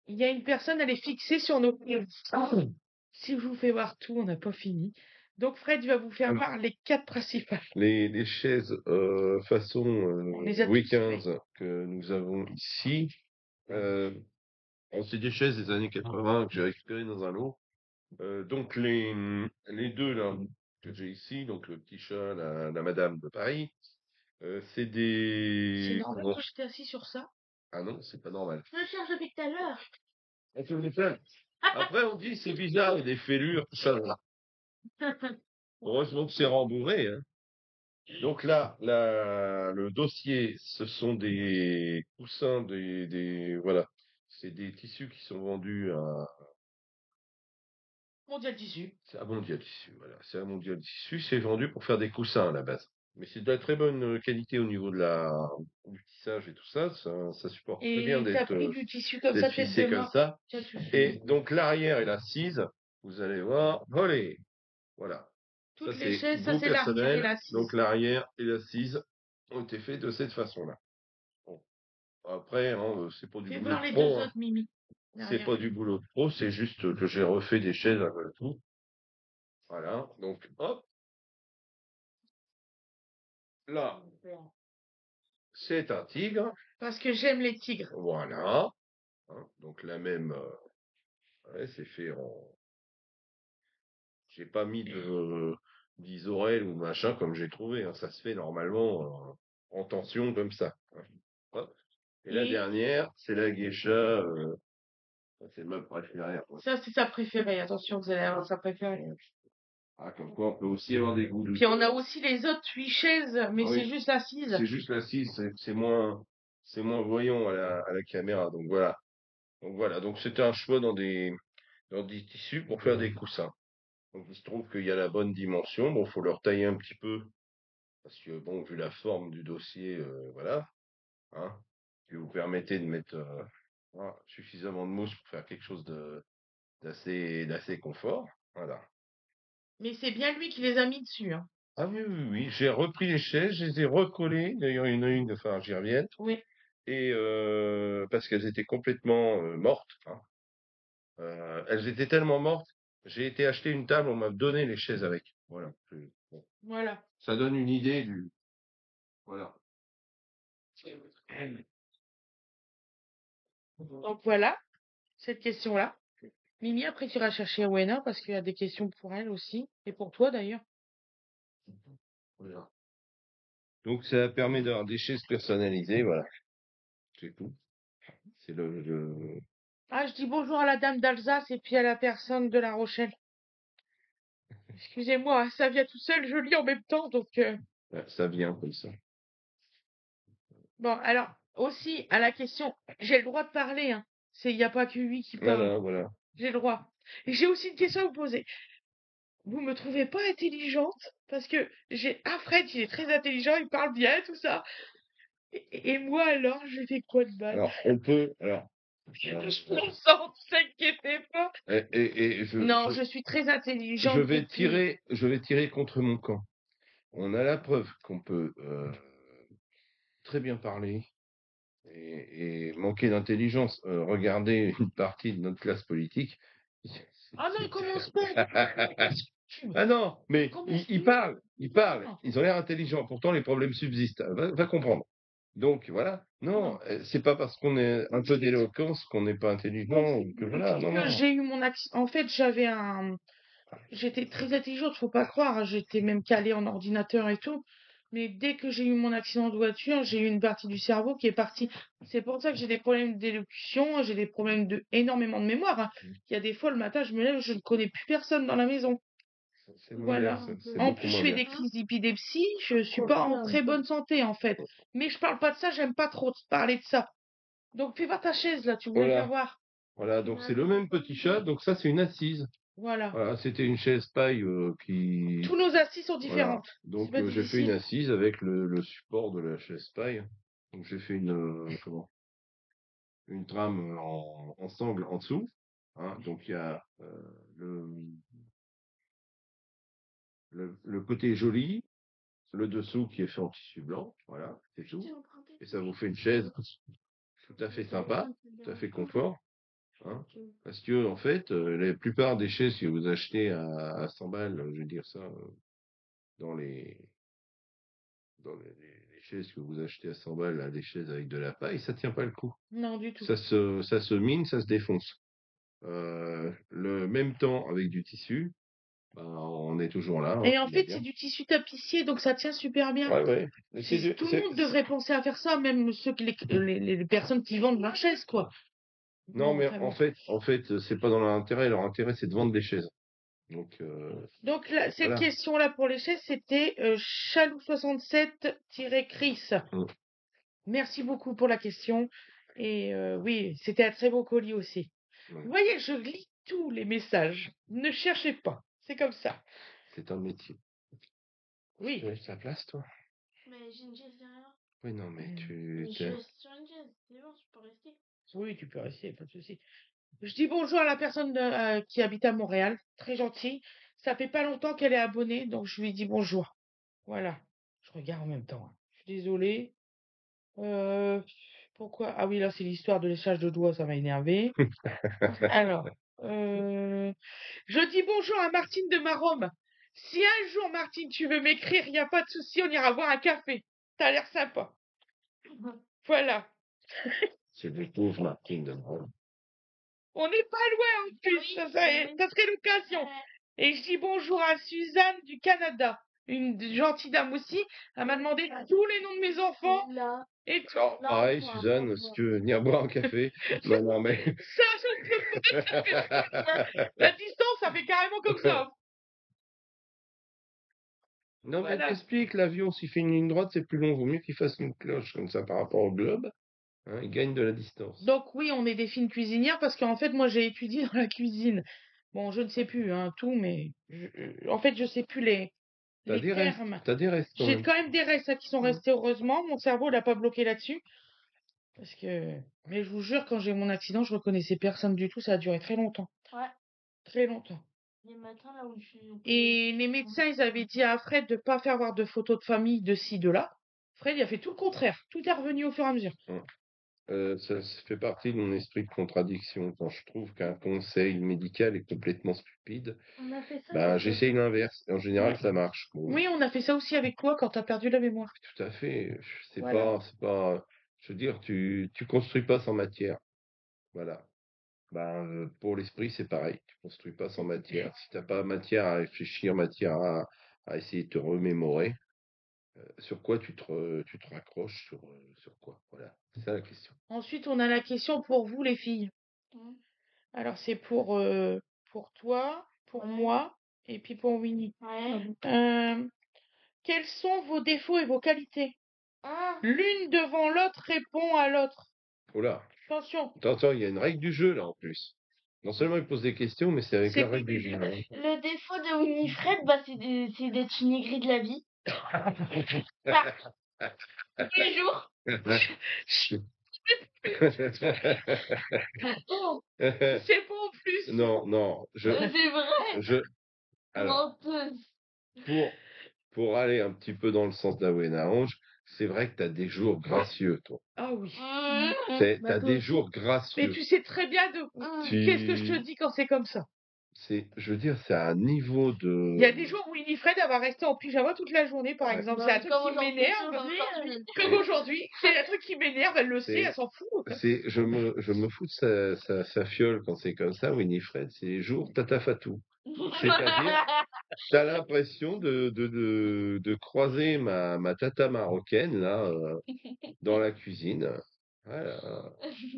il y a une personne, elle est fixée sur nos Si je vous fais voir tout, on n'a pas fini. Donc Fred va vous faire Alors, voir les 4 principales. les chaises façon On les a Louis tous fait. XV que nous avons ici, c'est des chaises des années 80 que j'ai récupérées dans un lot. Donc les deux là que j'ai ici, donc le petit chat, la Madame de Paris, c'est C'est des normal comment- que j'étais assis sur ça? Ah non, c'est pas normal. Je le cherche depuis tout à l'heure. Et tu me fais- Après on dit c'est bizarre, il y a des fêlures, tout ça. Heureusement que c'est rembourré, hein. Donc là, le dossier, ce sont des coussins, voilà. c'est des tissus qui sont vendus à Mondial tissu. Mondial Tissu, voilà. C'est un Mondial Tissu, c'est vendu pour faire des coussins à la base. Mais c'est de la très bonne qualité au niveau du tissage et tout ça. Ça supporte très bien Et t'as pris du tissu comme ça, d'être tête de fixé comme mort. ça. Tiens, tu Et souris. donc l'arrière et l'assise, vous allez voir, volez. Voilà. Ça, Toutes les c'est chaises, ça goût c'est l'arrière et personnel. l'assise. Donc l'arrière et l'assise ont été faits de cette façon-là. Bon. Après, hein, c'est pas du Fais boulot voir de les pro, deux hein. autres, Mimi. C'est pas du boulot de pro, c'est juste que j'ai refait des chaises avec tout. Voilà. Donc, hop, là, c'est un tigre. Parce que j'aime les tigres. Voilà. Hein. Donc la même, ouais, c'est fait en. J'ai pas mis d'isorel ou machin comme j'ai trouvé, hein. Ça se fait normalement en tension comme ça. Hein. Hop. Et la Et dernière, c'est la geisha. Ça, c'est ma préférée. Hein. ça, c'est sa préférée. Attention, vous allez avoir sa préférée. Ah, comme quoi, on peut aussi avoir des goûts Puis on a aussi les autres 8 chaises, mais Ah c'est oui, juste l'assise. c'est juste l'assise, c'est moins voyant à la caméra. Donc voilà. Donc c'était un choix dans des tissus pour faire des coussins. Donc il se trouve qu'il y a la bonne dimension. Bon, faut leur tailler un petit peu parce que bon, vu la forme du dossier, voilà, hein, qui vous permettez de mettre voilà, suffisamment de mousse pour faire quelque chose d'assez confort. Voilà. Mais c'est bien lui qui les a mis dessus. Hein. Ah oui, oui, oui. J'ai repris les chaises, je les ai recollées. D'ailleurs, il y en a une, enfin, j'y reviens. Oui. Et parce qu'elles étaient complètement mortes. Hein. Elles étaient tellement mortes, j'ai été acheter une table, on m'a donné les chaises avec. Voilà. Bon. Voilà. Ça donne une idée du. Voilà. Donc voilà, cette question-là. Mimi, après, tu iras chercher Wena parce qu'il y a des questions pour elle aussi. Et pour toi d'ailleurs. Voilà. Donc ça permet d'avoir des chaises personnalisées, voilà. C'est tout. C'est Ah, je dis bonjour à la dame d'Alsace et puis à la personne de La Rochelle. Excusez-moi, ça vient tout seul, je lis en même temps, donc... ça vient comme ça. Bon, alors, aussi, à la question, j'ai le droit de parler, hein. Il n'y a pas que lui qui parle. Voilà, voilà. J'ai le droit. Et j'ai aussi une question à vous poser. Vous me trouvez pas intelligente? Parce que Fred, il est très intelligent, il parle bien, tout ça. Et moi, alors, j'ai fait quoi de mal? Alors, on peut. Alors, Je me sens, ne t'inquiétez pas. Non, je suis très je intelligente. vais tirer contre mon camp. On a la preuve qu'on peut très bien parler et manquer d'intelligence. Regardez une partie de notre classe politique. Ah non, il commence pas. Ah non, mais Commence ils pas. parlent, Non. ils ont l'air intelligents, pourtant les problèmes subsistent. Va comprendre. Donc voilà, non, Non. c'est pas parce qu'on est un peu d'éloquence qu'on n'est pas intelligent, ou que voilà, non, Que non. j'ai eu mon accident. En fait, j'étais très intelligente, faut pas croire. Hein. J'étais même calée en ordinateur et tout. Mais dès que j'ai eu mon accident de voiture, j'ai eu une partie du cerveau qui est partie. C'est pour ça que j'ai des problèmes d'élocution, j'ai des problèmes énormément de mémoire. Hein. Il y a des fois, le matin, je me lève, je ne connais plus personne dans la maison. C'est moins bien, Voilà. c'est En beaucoup plus, je moins fais bien. des crises d'épilepsie, je suis pas en très bonne santé, en fait. Mais je parle pas de ça, j'aime pas trop parler de ça. Donc, fais voir ta chaise, là, tu voulais faire voir. Voilà, donc c'est le même petit chat, donc ça c'est une assise. Voilà. Voilà, c'était une chaise paille qui. Tous nos assises sont Voilà. différentes. Donc C'est pas j'ai fait une difficile. assise avec le support de la chaise paille. Donc j'ai fait une trame en sangle en dessous. Hein. Donc il y a le côté joli, le dessous qui est fait en tissu blanc. Voilà, c'est tout. Et ça vous fait une chaise tout à fait sympa, tout à fait confort. Hein. Parce que en fait, la plupart des chaises que vous achetez à 100 balles, je veux dire ça, dans les chaises que vous achetez à 100 balles, là, des chaises avec de la paille, ça tient pas le coup. Non, du tout. Ça se mine, ça se défonce. Le même temps avec du tissu, ben, on est toujours là. Hein, Et en tout va fait, bien. c'est du tissu tapissier, donc ça tient super bien. Ouais, ouais. Tout le monde devrait penser à faire ça, même les personnes qui vendent leurs chaises, quoi. Non, Bon, mais enfin bon. en fait, c'est pas dans leur intérêt. Leur intérêt, c'est de vendre des chaises. Donc là, cette voilà. question-là pour les chaises, c'était Chalou67-Chris. Mm. Merci beaucoup pour la question. Et oui, c'était un très beau colis aussi. Ouais. Vous voyez, je lis tous les messages. Ne cherchez pas. C'est comme ça. C'est un métier. Oui. Tu laisses la place, toi? Mais j'ai une chaise derrière. Oui, non, mais Mm. tu... Mais je t'es- reste sur une chaise, c'est bon, je peux rester. Oui, tu peux rester, pas de souci. Je dis bonjour à la personne qui habite à Montréal. Très gentille. Ça fait pas longtemps qu'elle est abonnée, donc je lui dis bonjour. Voilà. Je regarde en même temps, hein. Je suis désolée. Euh, pourquoi? Ah oui, là, c'est l'histoire de léchage de doigts, ça m'a énervé. Alors, je dis bonjour à Martine de Marome. Si un jour, Martine, tu veux m'écrire, il n'y a pas de souci, on ira boire un café. T'as l'air sympa. Voilà. C'est des pauvres Martine de Brome. On n'est pas loin en plus, oui, ça oui. serait l'occasion. Ouais. Et je dis bonjour à Suzanne du Canada, une gentille dame aussi. Elle m'a demandé tous les noms de mes enfants Là, et tout. Oh, là, pareil, on pourra Suzanne, pas si voir. tu veux venir boire un café. Non, non, mais... Ça, je ne peux pas faire. La distance, ça fait carrément comme ça. Non, mais Voilà. t'expliques, l'avion, s'il fait une ligne droite, c'est plus long. Vaut mieux qu'il fasse une cloche comme ça par rapport au globe. Hein, il gagne de la distance. Donc oui, on est des fines cuisinières parce qu'en fait, moi, j'ai étudié dans la cuisine. Bon, je ne sais plus hein, tout, mais en fait, je sais plus T'as les des restes, termes. t'as des restes quand J'ai même. quand même des restes là, qui sont restés heureusement. Mon cerveau l'a pas bloqué là-dessus. Parce que... Mais je vous jure, quand j'ai eu mon accident, je reconnaissais personne du tout. Ça a duré très longtemps. Ouais. Très longtemps. Les matins, là où je suis. Et les médecins, ils avaient dit à Fred de pas faire voir de photos de famille de ci, de là. Fred, il a fait tout le contraire. Tout est revenu au fur et à mesure. Ça fait partie de mon esprit de contradiction. Quand je trouve qu'un conseil médical est complètement stupide, On a fait ça. bah, j'essaye l'inverse. En général, ça marche. Bon, Oui, on a fait ça aussi avec toi quand t'as perdu la mémoire. tout à fait. Voilà. C'est pas, je veux dire, tu construis pas sans matière. Voilà. Ben, pour l'esprit, c'est pareil. Tu construis pas sans matière. Si t'as pas matière à réfléchir, matière à essayer de te remémorer, sur quoi tu te raccroches sur quoi? Voilà. C'est ça la question. Ensuite, on a la question pour vous, les filles. Mhm. Alors, c'est pour toi, pour Ouais. moi, et puis pour Winnie. Ouais. Quels sont vos défauts et vos qualités? Ah, L'une devant l'autre répond à l'autre. Oh là. Attention, Attends, il y a une règle du jeu là en plus. Non seulement il pose des questions, mais c'est avec c'est la règle du jeu. Hein. le défaut de Winifred, bah, c'est d'être une aigrie de la vie. Bah, tous les jours. Oh, c'est bon en plus. Non, non, c'est vrai. je, alors, Menteuse. pour aller un petit peu dans le sens d'Awena Ange, c'est vrai que tu as des jours gracieux, toi. Ah oui. T'as Bah, toi des aussi. jours Mais gracieux. tu sais très bien qu'est-ce que je te dis quand c'est comme ça. Je veux dire, c'est à un niveau de... Il y a des jours où Winifred, elle va rester en pyjama toute la journée, par Ouais. exemple. Bah, C'est un truc comme qui aujourd'hui, m'énerve. Comme aujourd'hui. C'est un truc qui m'énerve, elle le sait, C'est- elle s'en fout. je me fous de sa fiole quand c'est comme ça, Winifred, c'est les jours tata fatou. C'est-à-dire, t'as l'impression de croiser ma tata marocaine, là, dans la cuisine. Voilà.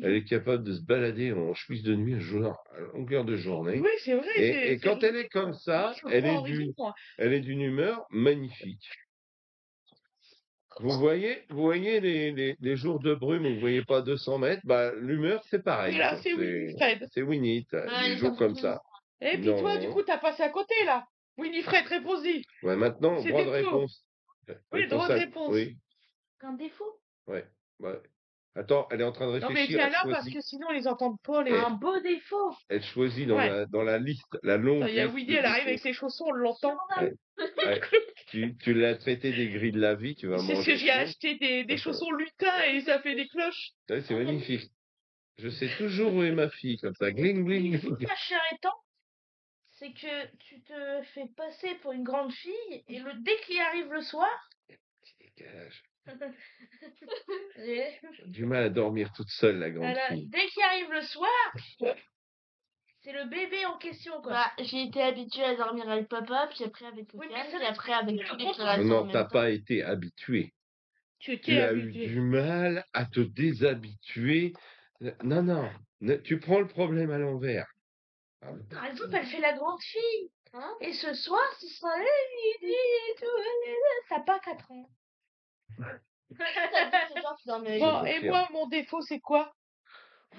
Elle est capable de se balader en chemise de nuit à longueur de journée. Oui, c'est vrai. Et quand elle est comme ça, Je prends en raison, moi. elle est d'une humeur magnifique. Vous voyez les jours de brume où vous voyez pas 200 mètres, bah, l'humeur, c'est pareil. Voilà, Quoi. c'est Winifred. C'est Winnie, Ouais, des ça jours fait comme plaisir. ça. Et puis toi, du Non. coup, t'as passé à côté, là. Winifred, réponds-y. Ouais, maintenant, droit de C'était tout. réponse. Oui, droit de réponse. Oui, Un défaut. ouais. Attends, elle est en train de Non, mais réfléchir. viens là parce que sinon, ils entendent pas les... Un beau défaut. Elle choisit Ouais. dans la liste, la longue Il y a liste Winnie, de elle arrive avec défauts. ses chaussons, on l'entend. Ouais, ouais. Tu l'as traité des grilles de la vie, tu vas C'est manger j'ai chaud. acheté des chaussons lutins et ça fait des cloches. Ouais, c'est magnifique. Je sais toujours où est ma fille, comme ça. Gling, gling, gling. Ma chère étant, c'est que tu te fais passer pour une grande fille et dès qu'il arrive le soir, Petit décalage. et- Du mal à dormir toute seule, la grande voilà, fille. dès qu'il arrive le soir, c'est le bébé en question, quoi. Bah, j'ai été habituée à dormir avec papa, puis après avec Oui, Océane, mais ça, puis après avec toutes les Non, créations en non, même t'as temps. pas été habitué. Tu Tu étais as eu habitué. du mal à te déshabituer. Non, non, tu prends le problème à l'envers. Ah, Par exemple, elle fait la grande fille. Hein? Et ce soir, ce sera midi et tout. Ça n'a pas 4 ans. Bon, et moi, mon défaut, c'est quoi?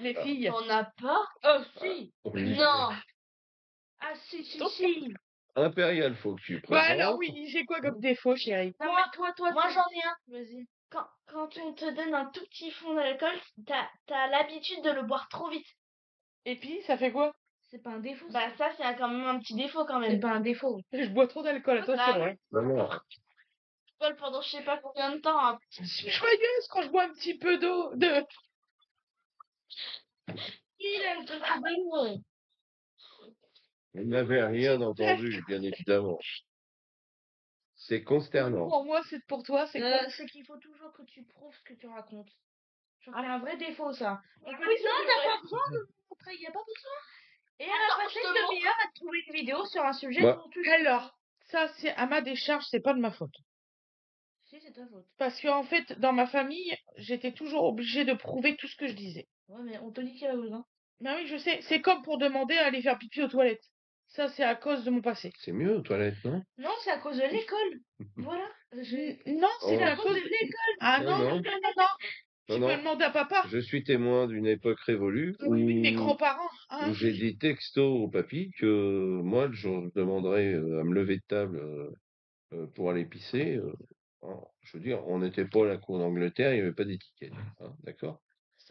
Les filles. On n'a pas. Oh, si. Oui. Non. Ah, si. Impérial, faut que tu Bah alors présentes. oui, j'ai quoi comme défaut, chérie? Non, mais moi j'en ai un. Vas-y. Quand on te donne un tout petit fond d'alcool, t'as l'habitude de le boire trop vite. Et puis, ça fait quoi? C'est pas un défaut. Bah ça, c'est quand même un petit défaut quand même. C'est pas un défaut. Je bois trop d'alcool, attention. Bah, Hein. Non. Alcool pendant je sais pas combien de temps. Hein. Je suis joyeuse quand je bois un petit peu d'eau. Il aime te faire baigner. Vous n'avez rien entendu, bien évidemment. C'est consternant. Pour moi, c'est pour toi, c'est quoi? C'est qu'il faut toujours que tu prouves ce que tu racontes. Genre, c'est un vrai défaut ça. Oui, Non, t'as pas besoin de montrer, y a pas besoin. Et elle a passé une demi-heure à trouver une vidéo sur un sujet Moi- dont tu... Alors, ça, c'est à ma décharge, c'est pas de ma faute. Si, c'est ta faute. Parce qu'en fait, dans ma famille, j'étais toujours obligée de prouver tout ce que je disais. Ouais, mais on te dit qu'il y a besoin. Ben oui, je sais. C'est comme pour demander à aller faire pipi aux toilettes. Ça, c'est à cause de mon passé. C'est mieux aux toilettes, non? Non, c'est à cause de l'école. Voilà. Non, c'est Oh. à cause de l'école. Ah non, Non, non, non. non, non, non. Tu Non, peux non. demander à papa. Je suis témoin d'une époque révolue Oui, où, mes grands-parents. Hein. où j'ai dit texto au papy que moi, le jour où je demanderais à me lever de table pour aller pisser. Je veux dire, on n'était pas à la cour d'Angleterre, il n'y avait pas d'étiquette. Hein, d'accord?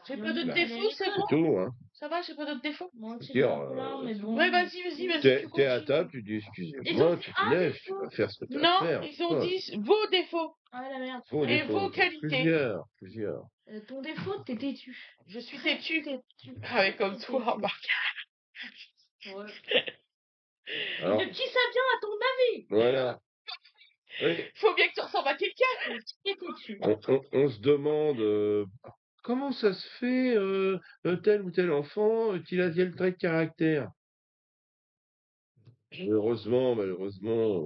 J'ai pas d'autres Bah, défauts, c'est C'est bon. tout, hein. Ça va, j'ai pas d'autres défauts. Moi aussi, Dire, pas là, mais bon. Ouais, vas-y, vas-y. T'es à table, tu dis Ils excusez-moi, ont tu dit te un lèves, tu défaut. vas faire ce que tu as à Non, faire. ils ont Quoi. dit vos défauts. Ah la merde. Vos Et défauts, vos qualités. Plusieurs. Ton défaut, t'es têtu. Je suis têtue. Têtu. Ah, mais comme toi, remarque. Ouais. Alors, De qui ça vient à ton avis? voilà. Oui, Faut bien que tu ressembles à quelqu'un. T'es têtu. on se demande comment ça se fait tel ou tel enfant qu'il a tel trait de caractère. Malheureusement,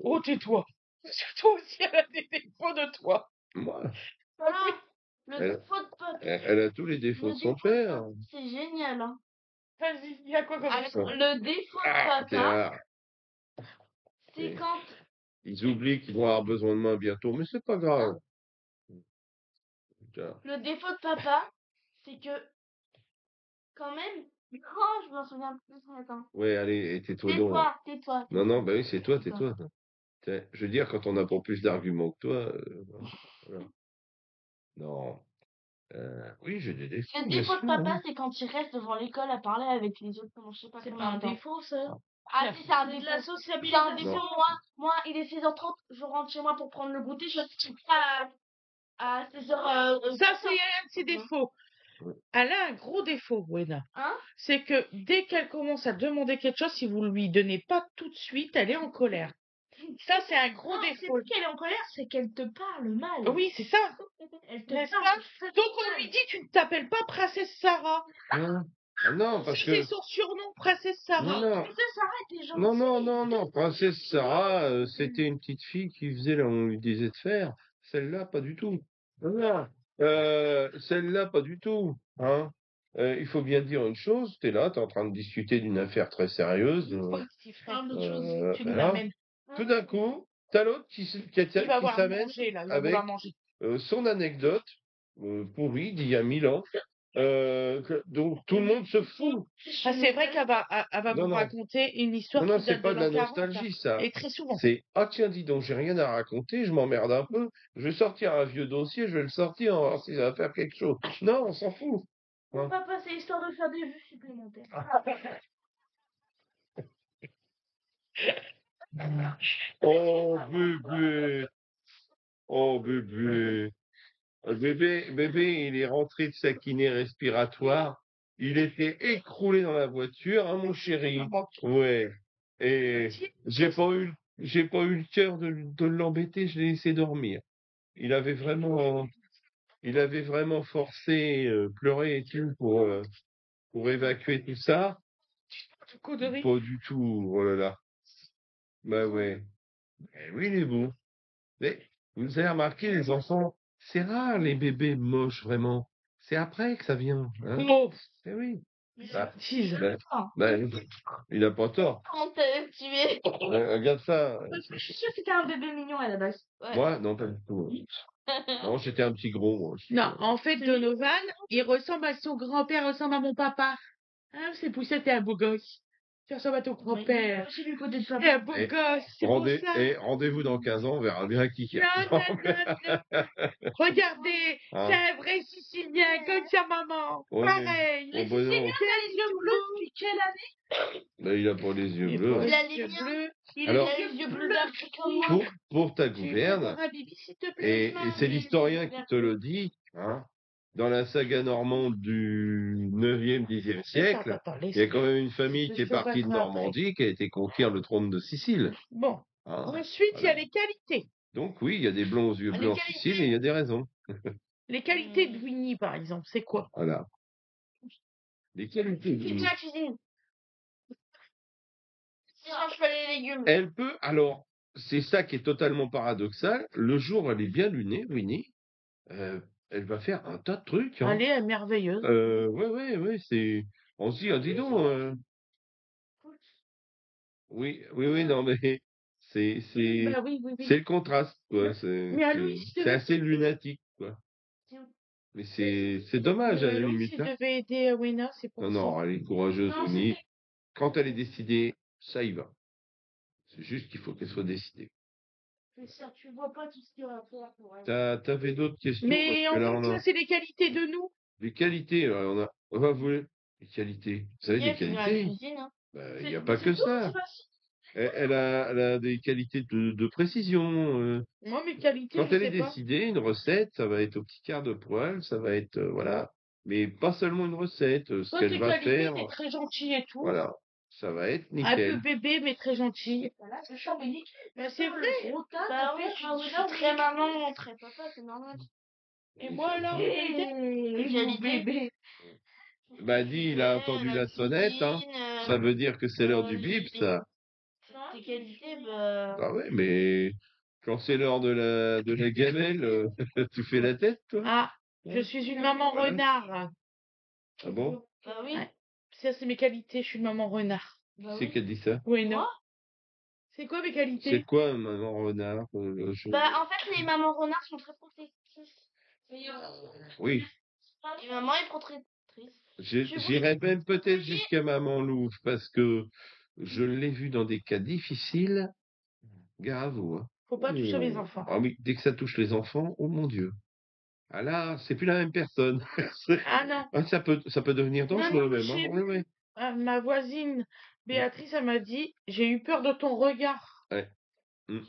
Oh, tais-toi. Parce que toi aussi, elle a des défauts de toi. moi, Voilà. Le Elle- défaut de papa. elle a tous les défauts Le de son défaut de père. papa, c'est génial. Hein. Vas-y, il y a quoi comme Alors, défaut? le défaut de Ah, papa, Théa, c'est quand... ils oublient qu'ils vont avoir besoin de moi bientôt, mais c'est pas grave. Putain. Le défaut de papa, c'est que... Quand même... Oh, je m'en souviens plus. Attends. Ouais, allez, et tais-toi donc. Là. Tais-toi. Non, bah oui, c'est toi, Tais-toi. tais-toi. Je veux dire, quand on n'a pas plus d'arguments que toi, voilà. Non. Oui, j'ai des défauts. Le bien défaut de sûr, papa, hein. c'est quand il reste devant l'école à parler avec les autres pendant je sais pas C'est combien pas un de temps. défaut, ça. Ah si, c'est un défaut. de la C'est sociabilité. un défaut. Moi, il est 16h30, je rentre chez moi pour prendre le goûter, je suis à 16h... Ça, c'est un de ses Mhm. défauts. Ouais. Elle a un gros défaut, Wena. Hein? C'est que dès qu'elle commence à demander quelque chose, si vous lui donnez pas tout de suite, elle est en colère. Ça, c'est un gros Non, c'est défaut. plus qu'elle est en colère, c'est qu'elle te parle mal. Oui, c'est ça. Elle te N'est-ce parle pas? Donc, on lui dit, tu ne t'appelles pas Princesse Sarah. Hein? Ah non, parce Si que... c'est son surnom, Princesse Sarah. Non, Princesse Sarah était gentille. non. Princesse Sarah, c'était une petite fille qui faisait là où on lui disait de faire. Celle-là, pas du tout. Non. Celle-là, pas du tout. Hein? Il faut bien dire une chose, t'es là, t'es en train de discuter d'une affaire très sérieuse. Petit frère, Parle d'autre chose. tu nous Voilà. l'amènes. Tout d'un coup, t'as l'autre Il va voir s'amène manger, là. Il va avec vouloir manger. son anecdote pourrie d'il y a 1000 ans. Donc tout le monde se fout. Ah, c'est vrai qu'elle va, elle va Non, vous non. raconter une histoire Non, qui c'est date pas de de la l'an 40, nostalgie, ça. et très souvent. C'est ah tiens, dis donc, j'ai rien à raconter, je m'emmerde un peu. Je vais sortir un vieux dossier, je vais le sortir, on va voir si ça va faire quelque chose. Non, on s'en fout. Hein. Papa, c'est histoire de faire des vues supplémentaires. Oh bébé, oh bébé. Bébé, il est rentré de sa kiné respiratoire. Il était écroulé dans la voiture, hein, mon chéri. Ouais. Et j'ai pas eu le cœur de l'embêter, je l'ai laissé dormir. Il avait vraiment forcé, pleuré et tout pour évacuer tout ça. Connerie. Pas du tout, oh là là. Bah ouais. Eh oui, il est beau. Mais vous avez remarqué, les enfants, c'est rare les bébés moches, vraiment. C'est après que ça vient. Hein. Oh, Eh oui. Mais Bah, bêtise. il a pas tort. comment t'avais tué? Regarde ça. Je suis sûre que c'était un bébé mignon à la base. Ouais. Moi, non, pas du tout. Non, j'étais un petit gros, moi. Non, en fait, Donovan, il ressemble à son grand-père, il ressemble à mon papa. Hein, c'est pour ça que t'es un beau gosse. Tu ressembles à ton grand-père. Aussi du côté de T'es un papa. beau Eh, gosse, c'est pour ça. Rendez-vous dans 15 ans, on verra bien qui Non, non, non, non. Regardez, c'est Hein. un vrai Sicilien, comme sa maman. Ouais. Pareil. Oh, bah non. Les yeux bleus depuis quelle année? Bah, il a pas les yeux Il bleus. a hein. Il a les les yeux miens. bleus. Il Alors- a les yeux bleus d'Afrique comme moi. Pour ta Tu peux gouverne, boire un bibi, s'il te plaît? et c'est l'historien qui te le dit, hein, dans la saga normande du 9e, 10e siècle, Attends, il y a quand même une famille qui est Je te partie de passerai après. Normandie, qui a été conquérir le trône de Sicile. Bon, hein. ensuite, il y a Voilà. les qualités. Donc oui, il y a des blonds aux yeux bleus en Sicile et il y a des raisons. Les qualités de Winnie, par exemple, c'est quoi? Voilà. Les qualités de C'est Winnie. la cuisine. Si je mange pas les légumes. Elle peut, alors, c'est ça qui est totalement paradoxal. Le jour où elle est bien lunée, Winnie, elle va faire un tas de trucs. Hein. Elle est merveilleuse. Ouais, c'est. On se dit, ah, dis donc. Oui, non, mais c'est Bah oui, oui, oui. c'est le contraste, quoi. Mais à Louis, C'est assez lunatique, quoi. Mais c'est dommage, à la Louis, limite. il Hein. devait aider Wena, c'est pour Non, ça. non, elle est courageuse, Non, Winnie. Quand elle est décidée, ça y va. C'est juste qu'il faut qu'elle soit décidée. Mais ça, tu vois pas tout ce qu'il y a à faire pour elle. T'avais d'autres questions? Mais Parce en que là, fait, on a ça, c'est les qualités de nous. les qualités. On va vous les qualités. Vous savez, les qualités, cuisine, hein. il n'y a pas que ça. Elle a des qualités de précision. Moi, mes qualités, Quand je elle est sais pas. décidée, une recette, ça va être au petit quart de poil, ça va être, voilà. Mais pas seulement une recette, ce Toi, qu'elle tes va qualités, faire, t'es très gentil et tout. voilà. Ça va être Un peu nickel. bébé, mais très gentil. Voilà, c'est ça, mais Mais c'est vrai. Bah oui, je suis très maman, très papa, c'est normal. Et moi, alors, mes qualités? Les qualités. Bébé. Bah, dis, il a entendu la sonnette, hein. Ça veut dire que c'est l'heure du bip, ça. Tes qualités, bah. Ah ouais, mais quand c'est l'heure de la gamelle, tu fais la tête, toi? Ah, je suis une maman Voilà. renard. Ah bon? Bah oui. Ouais. Ça, c'est mes qualités, je suis une maman renard. Bah C'est oui. qui a dit ça? Oui, non. Moi C'est quoi mes C'est qualités? quoi, maman renard? Bah en fait, les mamans renards sont très protectrices. Oui, Les mamans est protectrice. j'irais même peut-être jusqu'à maman louve, parce que je l'ai vu dans des cas difficiles. Gare à vous, hein. Faut pas toucher mes enfants. Ah oui, dès que ça touche les enfants, oh mon Dieu. Ah là, c'est plus la même personne. Ah non. Ah, ça peut devenir dangereux même. j'ai Hein. Oui, oui. ma voisine Béatrice, elle m'a dit, j'ai eu peur de ton regard. Mm.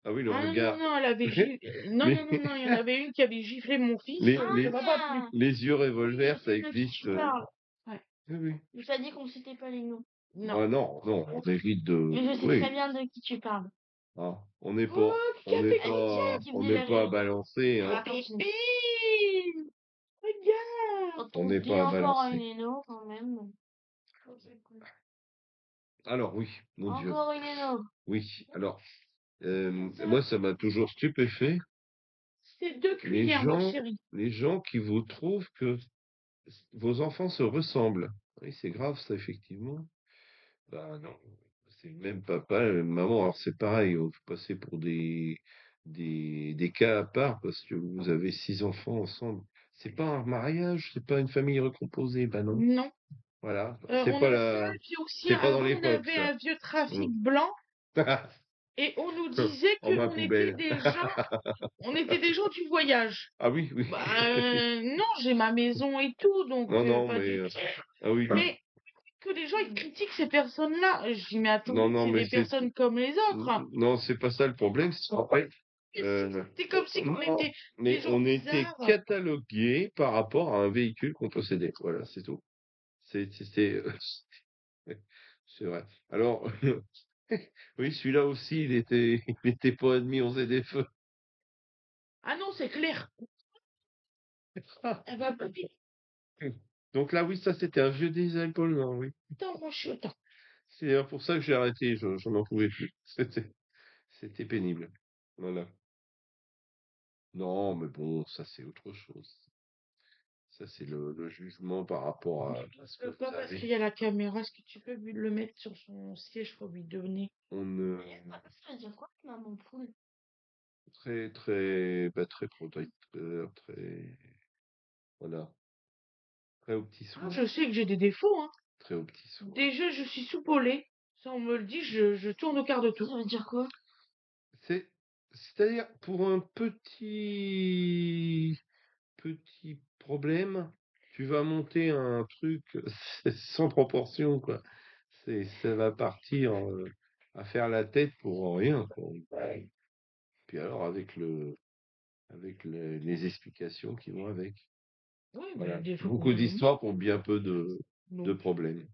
Ah oui, le Ah non, regard. non, elle avait non, Les- non, non, non, il y en avait une qui avait giflé mon fils. Les- ça les- m'a pas plu. Les yeux revolver, ça C'est de qui existe. tu parles. Oui, oui. Je t'ai dit qu'on citait pas les noms. Non. Ah non, on évite de. Mais je sais Oui. très bien de qui tu parles. Ah, on n'est pas, Oh, on n'est café pas, qui on dit n'est la pas à vérité. balancer. Hein. Attends, Pépé, regarde. quand On on n'est dit pas à encore balancer. une Eno, quand même. Alors oui, mon Dieu. Encore une Eno. Oui, alors, moi, ça m'a toujours stupéfait. C'est 2 cuillères, ma gens- chérie. Les gens qui vous trouvent que vos enfants se ressemblent. Oui, c'est grave, ça, effectivement. Bah non, c'est le même papa, la même maman. Alors c'est pareil, vous passez pour des cas à part parce que vous avez 6 enfants ensemble. C'est pas un mariage, c'est pas une famille recomposée, bah non. Non. Voilà, On c'est a pas ça, la. puis aussi, c'est pas dans avant, on l'époque, avait ça. un vieux trafic blanc et on nous disait En ma qu'on était poubelle. des gens, on était des gens du voyage. Ah oui, oui. Bah, non, j'ai ma maison et tout, donc Non, pas mais. du tout. Ah oui. Mais que les gens ils critiquent ces personnes-là, je dis mais attendez, Non, c'est mais des personnes comme les autres. Hein. Non, c'est pas ça le problème. C'est en fait, C'est comme si on non, était mais des gens on était bizarres. catalogués par rapport à un véhicule qu'on possédait. Voilà, c'est tout. C'est vrai. Alors, oui, celui-là aussi, il était pas admis aux ZFE. Ah non, c'est clair. Elle va pas bien. Donc là, oui, ça, c'était un vieux diesel polluant, oui. Attends, moi je suis attends. C'est d'ailleurs pour ça que j'ai arrêté, je n'en pouvais plus. C'était pénible. Voilà. Non, mais bon, ça, c'est autre chose. Ça, c'est le jugement par rapport à ce que Je peux pas vous parce avez. qu'il y a la caméra. Est-ce que tu peux lui le mettre sur son siège pour lui donner? On ne. Ça veut dire quoi, maman poule? très protecteur, voilà, très aux petits Ah, soins, je sais que j'ai des défauts, hein. très aux petits soins. Déjà, je suis soupolée. Ça, on me le dit, je tourne au quart de tour. Ça veut dire quoi? C'est-à-dire, pour un petit problème, tu vas monter un truc c'est sans proportion, quoi. Ça va partir à faire la tête pour rien, quoi. Puis alors, les explications qui vont avec. Oui, mais Voilà. les défauts qu'on Beaucoup me dit. d'histoires pour bien peu de Non. problèmes.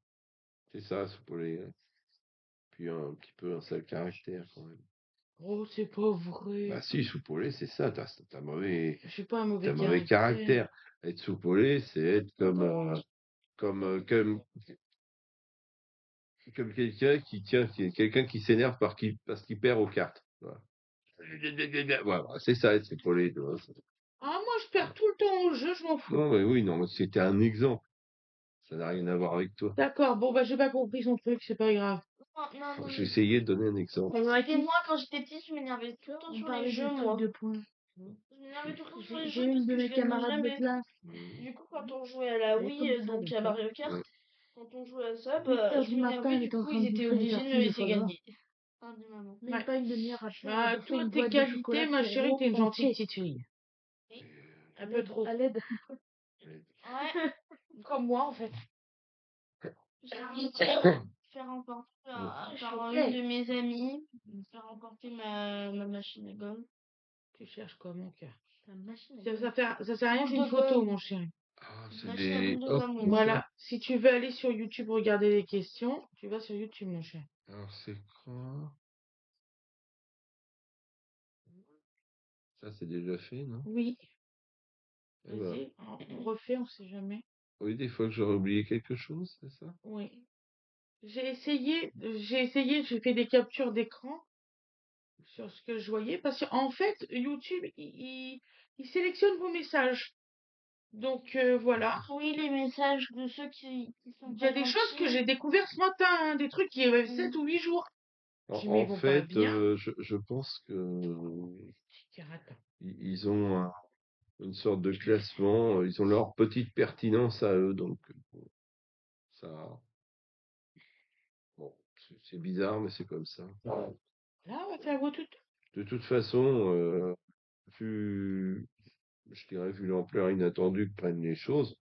C'est ça, Soupolé, hein. Puis un petit peu un sale caractère, quand même. Oh, c'est pas vrai. Bah si, Soupolé, c'est ça, t'as mauvais, J'ai pas un t'as mauvais mauvais caractère. caractère. Être Soupolé, c'est être comme quelqu'un qui s'énerve parce qu'il perd aux cartes. Voilà. Voilà, c'est ça, être Soupolé, tu vois. Ah, moi, je perds tout le temps au jeu, je m'en fous. Non, mais oui, non, mais c'était un exemple. Ça n'a rien à voir avec toi. D'accord, bon, bah, j'ai pas compris son truc, c'est pas grave. Non, J'ai essayé de donner un exemple. C'était moi quand j'étais petite, je m'énervais tout le temps On sur les parlait jeux, des trucs moi. de points. Je m'énervais tout le temps sur les J'ai jeux parce une de que je mes gagnais camarades de jamais. classe. Du coup, quand on jouait à la Elle est Wii, comme ça, donc des à fois. Mario Kart, Ouais. quand on jouait à ça, 8 heures je du matin, m'énervais, elle du est en coup, train ils de étaient bouffer des obligés de me tartines de laisser foie gras. gagner. Ah, dis maman. Même Ouais. pas une demi-heure après, elle Bah, a bouffé une toutes tes boîte de qualités, chocolat ma chérie, t'es une Ferrero gentille entier. petite fille. Et, Un peu trop. À l'aide. Ouais, Comme moi, en fait. j'ai envie de faire emporter par choquée. une de mes amies, me faire emporter ma machine à gomme. Tu cherches quoi, mon cœur? La machine à Ça, gomme. ça sert à rien, Boule c'est une de photo, gomme. mon chéri. Ah, c'est Machine à des boule de hop. gomme, oui. Voilà. Si tu veux aller sur YouTube regarder les questions, tu vas sur YouTube, mon cher. Alors, c'est quoi? Ça, c'est déjà fait, non? Oui. Eh ben, Vas-y, on refait, on sait jamais. oui, des fois que j'aurais oublié quelque chose, c'est ça? Oui. J'ai fait des captures d'écran sur ce que je voyais parce qu'en fait, YouTube, il sélectionne vos messages. Donc voilà. Oui, les messages de ceux qui sont Il y a pas des choses que gentils. j'ai découvert ce matin, hein, des trucs qui avaient 7 ou 8 jours. J'ai dit, mais En ils vont pas fait, bien. je pense que Attends. ils ont une sorte de classement, ils ont leur petite pertinence à eux, donc ça, bon, c'est bizarre, mais c'est comme ça. Là, on va faire vos tout. De toute façon, je dirais, vu l'ampleur inattendue que prennent les choses,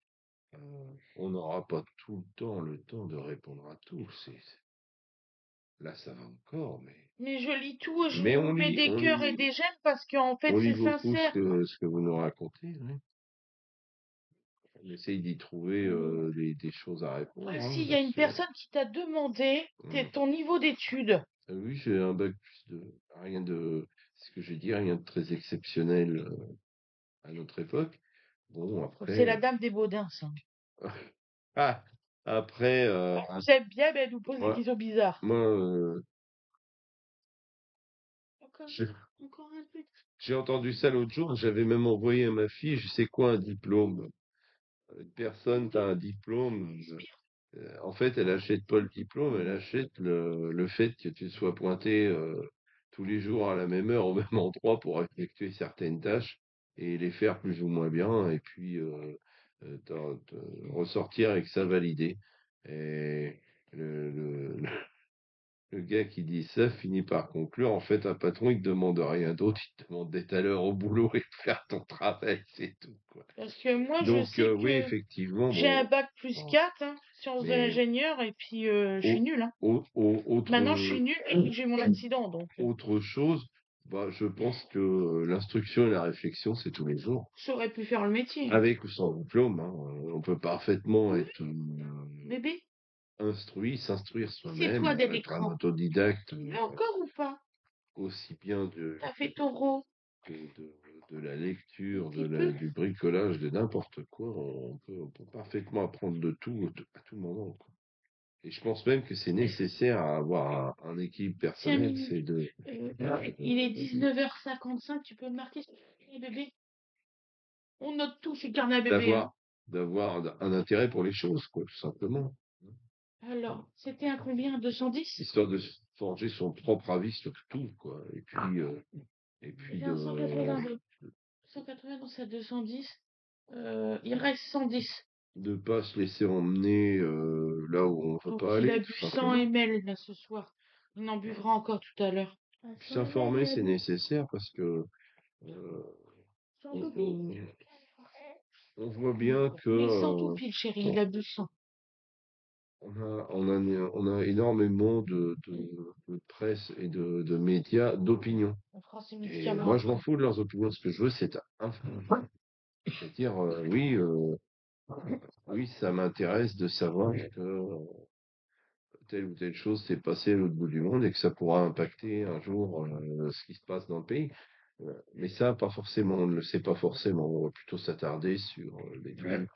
on n'aura pas tout le temps de répondre à tout. Là, ça va encore, Mais je lis tout et je mais vous mets des cœurs et des j'aime parce qu'en fait, on lit c'est beaucoup sincère. ce que vous nous racontez, oui. On essaye d'y trouver des choses à répondre, Ouais, hein, s'il y a parce une que, personne qui t'a demandé hum, ton niveau d'études, oui, j'ai un bac rien de, ce que j'ai dit, rien de très exceptionnel à notre époque. Bon, c'est la après, dame des Baudins, ça. ah, après, Vous êtes bien, mais elle nous pose des moi, questions bizarres. moi, Encore, j'ai encore un peu. j'ai entendu ça l'autre jour. J'avais même envoyé à ma fille, je sais quoi, un diplôme. Une personne, t'as un diplôme. En fait, elle achète pas le diplôme, elle achète le fait que tu sois pointé tous les jours à la même heure au même endroit pour effectuer certaines tâches et les faire plus ou moins bien, et puis ressortir avec ça validé. Et le, le, le gars qui dit ça finit par conclure, en fait, un patron, il te demande rien d'autre, il te demande d'être à l'heure au boulot et de faire ton travail, c'est tout, quoi. Parce que moi, je Donc, sais oui, que effectivement, j'ai un bon, bac plus 4, hein, sciences de mais l'ingénieur, et puis je suis au- nulle. Hein. autre, Maintenant, je suis nulle et j'ai eu mon accident, donc autre chose, bah, je pense que l'instruction et la réflexion, c'est tous les jours. j'aurais pu faire le métier. Avec ou sans diplôme, hein, on peut parfaitement Oui, être bébé, s'instruire c'est toi soi-même, d'être être un écran. autodidacte, Mais encore ou pas? aussi bien T'as fait ton rôle. que de la lecture, Tu peux. du bricolage, de n'importe quoi. On peut parfaitement apprendre de tout à tout moment, quoi. Et je pense même que c'est nécessaire à avoir un équilibre Tiens, personnel, Mimi, c'est il est 19h55, tu peux me marquer sur le carnet, bébé? On note tout sur le carnet à bébé, hein. d'avoir un intérêt pour les choses, quoi, tout simplement. Alors, c'était un combien? 210? Histoire de se forger son propre avis sur tout, quoi. Et puis, Et Il puis fait un 182. 180, non, c'est à 210. Il reste 110. de pas se laisser emmener là où on veut Donc pas il aller, a tout bu 100 simplement. ml là ce soir. Il en buvra encore tout à l'heure. À Puis 100 ml, s'informer, il a c'est bu nécessaire parce que euh, 100 on, toupies. on voit bien que Mais sans tout pile, chérie, il a bu 100. on a énormément de presse et de médias d'opinion. On fera ses Et médicaments moi, je m'en après. fous de leurs opinions. Ce que je veux, c'est c'est-à-dire, oui, ça m'intéresse de savoir que telle ou telle chose s'est passée à l'autre bout du monde et que ça pourra impacter un jour ce qui se passe dans le pays. Mais ça, pas forcément, on ne le sait pas forcément. On va plutôt s'attarder sur les trucs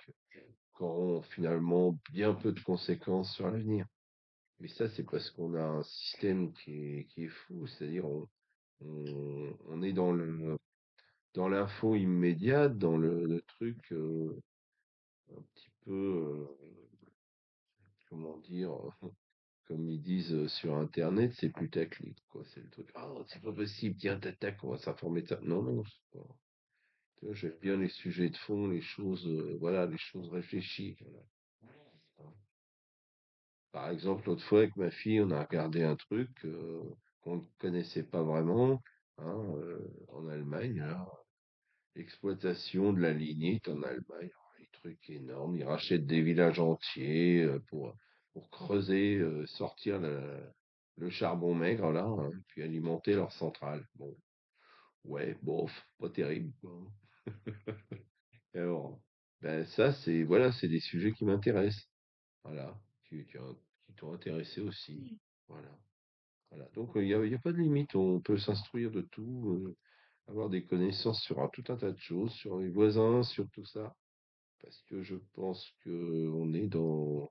qui auront finalement bien peu de conséquences sur l'avenir. Mais ça, c'est parce qu'on a un système qui est fou. C'est-à-dire, on est dans l'info immédiate, dans le truc un petit peu, comment dire, comme ils disent sur Internet, c'est putaclic, quoi. C'est le truc, ah, c'est pas possible, tiens, tac, on va s'informer de ça. Non, non, c'est pas. Tu vois, j'aime bien les sujets de fond, les choses, voilà, les choses réfléchies. Voilà. Par exemple, l'autre fois avec ma fille, on a regardé un truc qu'on ne connaissait pas vraiment, hein, en Allemagne. Alors, exploitation de la lignite en Allemagne. Alors, les trucs énormes, ils rachètent des villages entiers pour creuser, sortir le charbon maigre là, hein, puis alimenter leur centrale. Bon, ouais, bof, pas terrible, quoi. Alors, ben ça, c'est voilà, c'est des sujets qui m'intéressent. Voilà, qui t'ont intéressé aussi. Voilà. Voilà. Donc, il y a pas de limite. On peut s'instruire de tout, avoir des connaissances sur tout un tas de choses, sur les voisins, sur tout ça. Parce que je pense que on est dans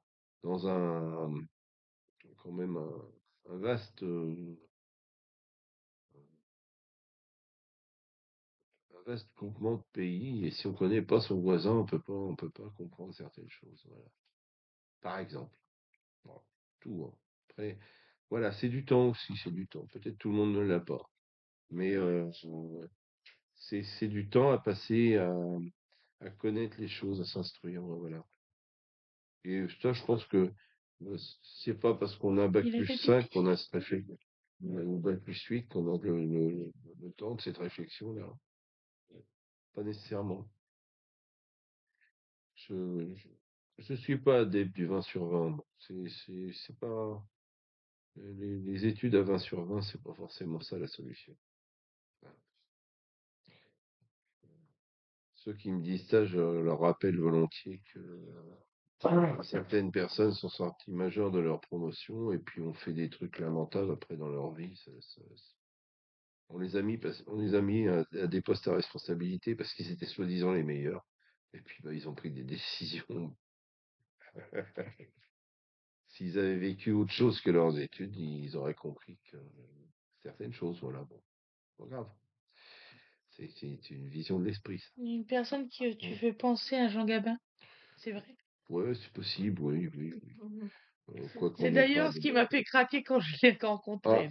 quand même un vaste groupement de pays. Et si on connaît pas son voisin, on peut pas comprendre certaines choses. Voilà. Par exemple. Bon, tout, hein. Après, voilà, c'est du temps aussi, c'est du temps. Peut-être tout le monde ne l'a pas. Mais c'est du temps à passer à connaître les choses, à s'instruire, voilà. Et ça, je pense que c'est pas parce qu'on a bac Il a plus fait 5 pipi. qu'on a cette réflexion, ou bac plus 8 qu'on a le temps de cette réflexion-là. Pas nécessairement. Je, je, je suis pas adepte du 20 sur 20. Bon. C'est pas, les études à 20 sur 20, c'est pas forcément ça la solution. Voilà. Ceux qui me disent ça, je leur rappelle volontiers que certaines personnes sont sorties majeures de leur promotion et puis ont fait des trucs lamentables après dans leur vie. On les a mis, on les a mis à des postes à responsabilité parce qu'ils étaient soi-disant les meilleurs. Et puis bah, ils ont pris des décisions. S'ils avaient vécu autre chose que leurs études, ils auraient compris que certaines choses, voilà, bon, pas grave. C'est une vision de l'esprit, ça. Il y a une personne qui tu fais penser à Jean Gabin. C'est vrai. Ouais, c'est possible, oui, oui, oui. Quoi qu'on C'est n'ait pas d'ailleurs ce de... qui m'a fait craquer quand je l'ai Ah, rencontré.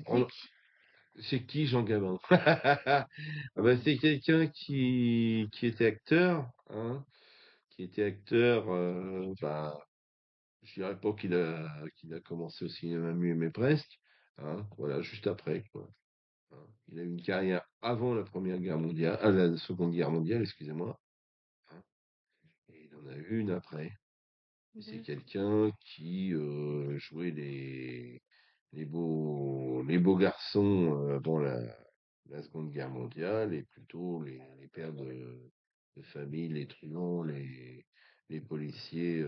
c'est qui Jean Gabin? Ah bah, c'est quelqu'un qui était acteur, hein, qui était acteur, bah, je dirais pas qu'il a commencé au cinéma muet, mais presque, hein, voilà, juste après, quoi. Hein. Il a eu une carrière avant la Première Guerre mondiale, la Seconde Guerre mondiale, excusez-moi, hein, et il en a eu une après. Et c'est quelqu'un qui jouait les beaux garçons avant la Seconde Guerre mondiale et plutôt les pères de famille, les truands, les policiers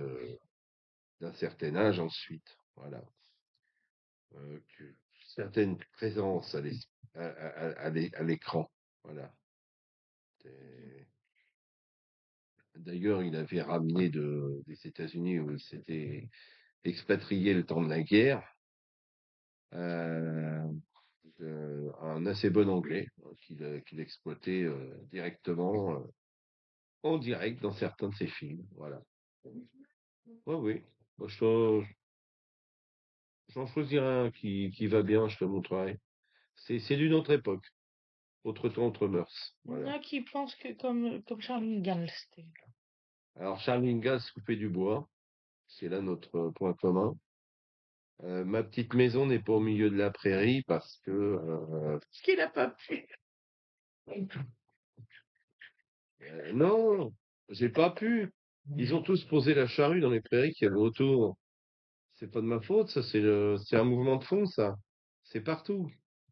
d'un certain âge ensuite. Voilà. Certaine présence à l'écran. Voilà. Et d'ailleurs, il avait ramené des États-Unis où il s'était expatrié le temps de la guerre. euh, un assez bon anglais qu'il exploitait directement en direct dans certains de ses films. Voilà. Oui, oui. Moi, j'en choisirai un qui va bien, je te montrerai. C'est d'une autre époque. Autre temps, autre mœurs. Il y en Voilà. a qui pensent que comme Charlie Gans. Alors, Charles Mingus coupait du bois. C'est là notre point commun. Ma petite maison n'est pas au milieu de la prairie parce que Parce qu'il n'a pas pu. non, j'ai pas pu. Ils ont tous posé la charrue dans les prairies qu'il y avait autour. C'est pas de ma faute, ça, c'est un mouvement de fond, ça. C'est partout.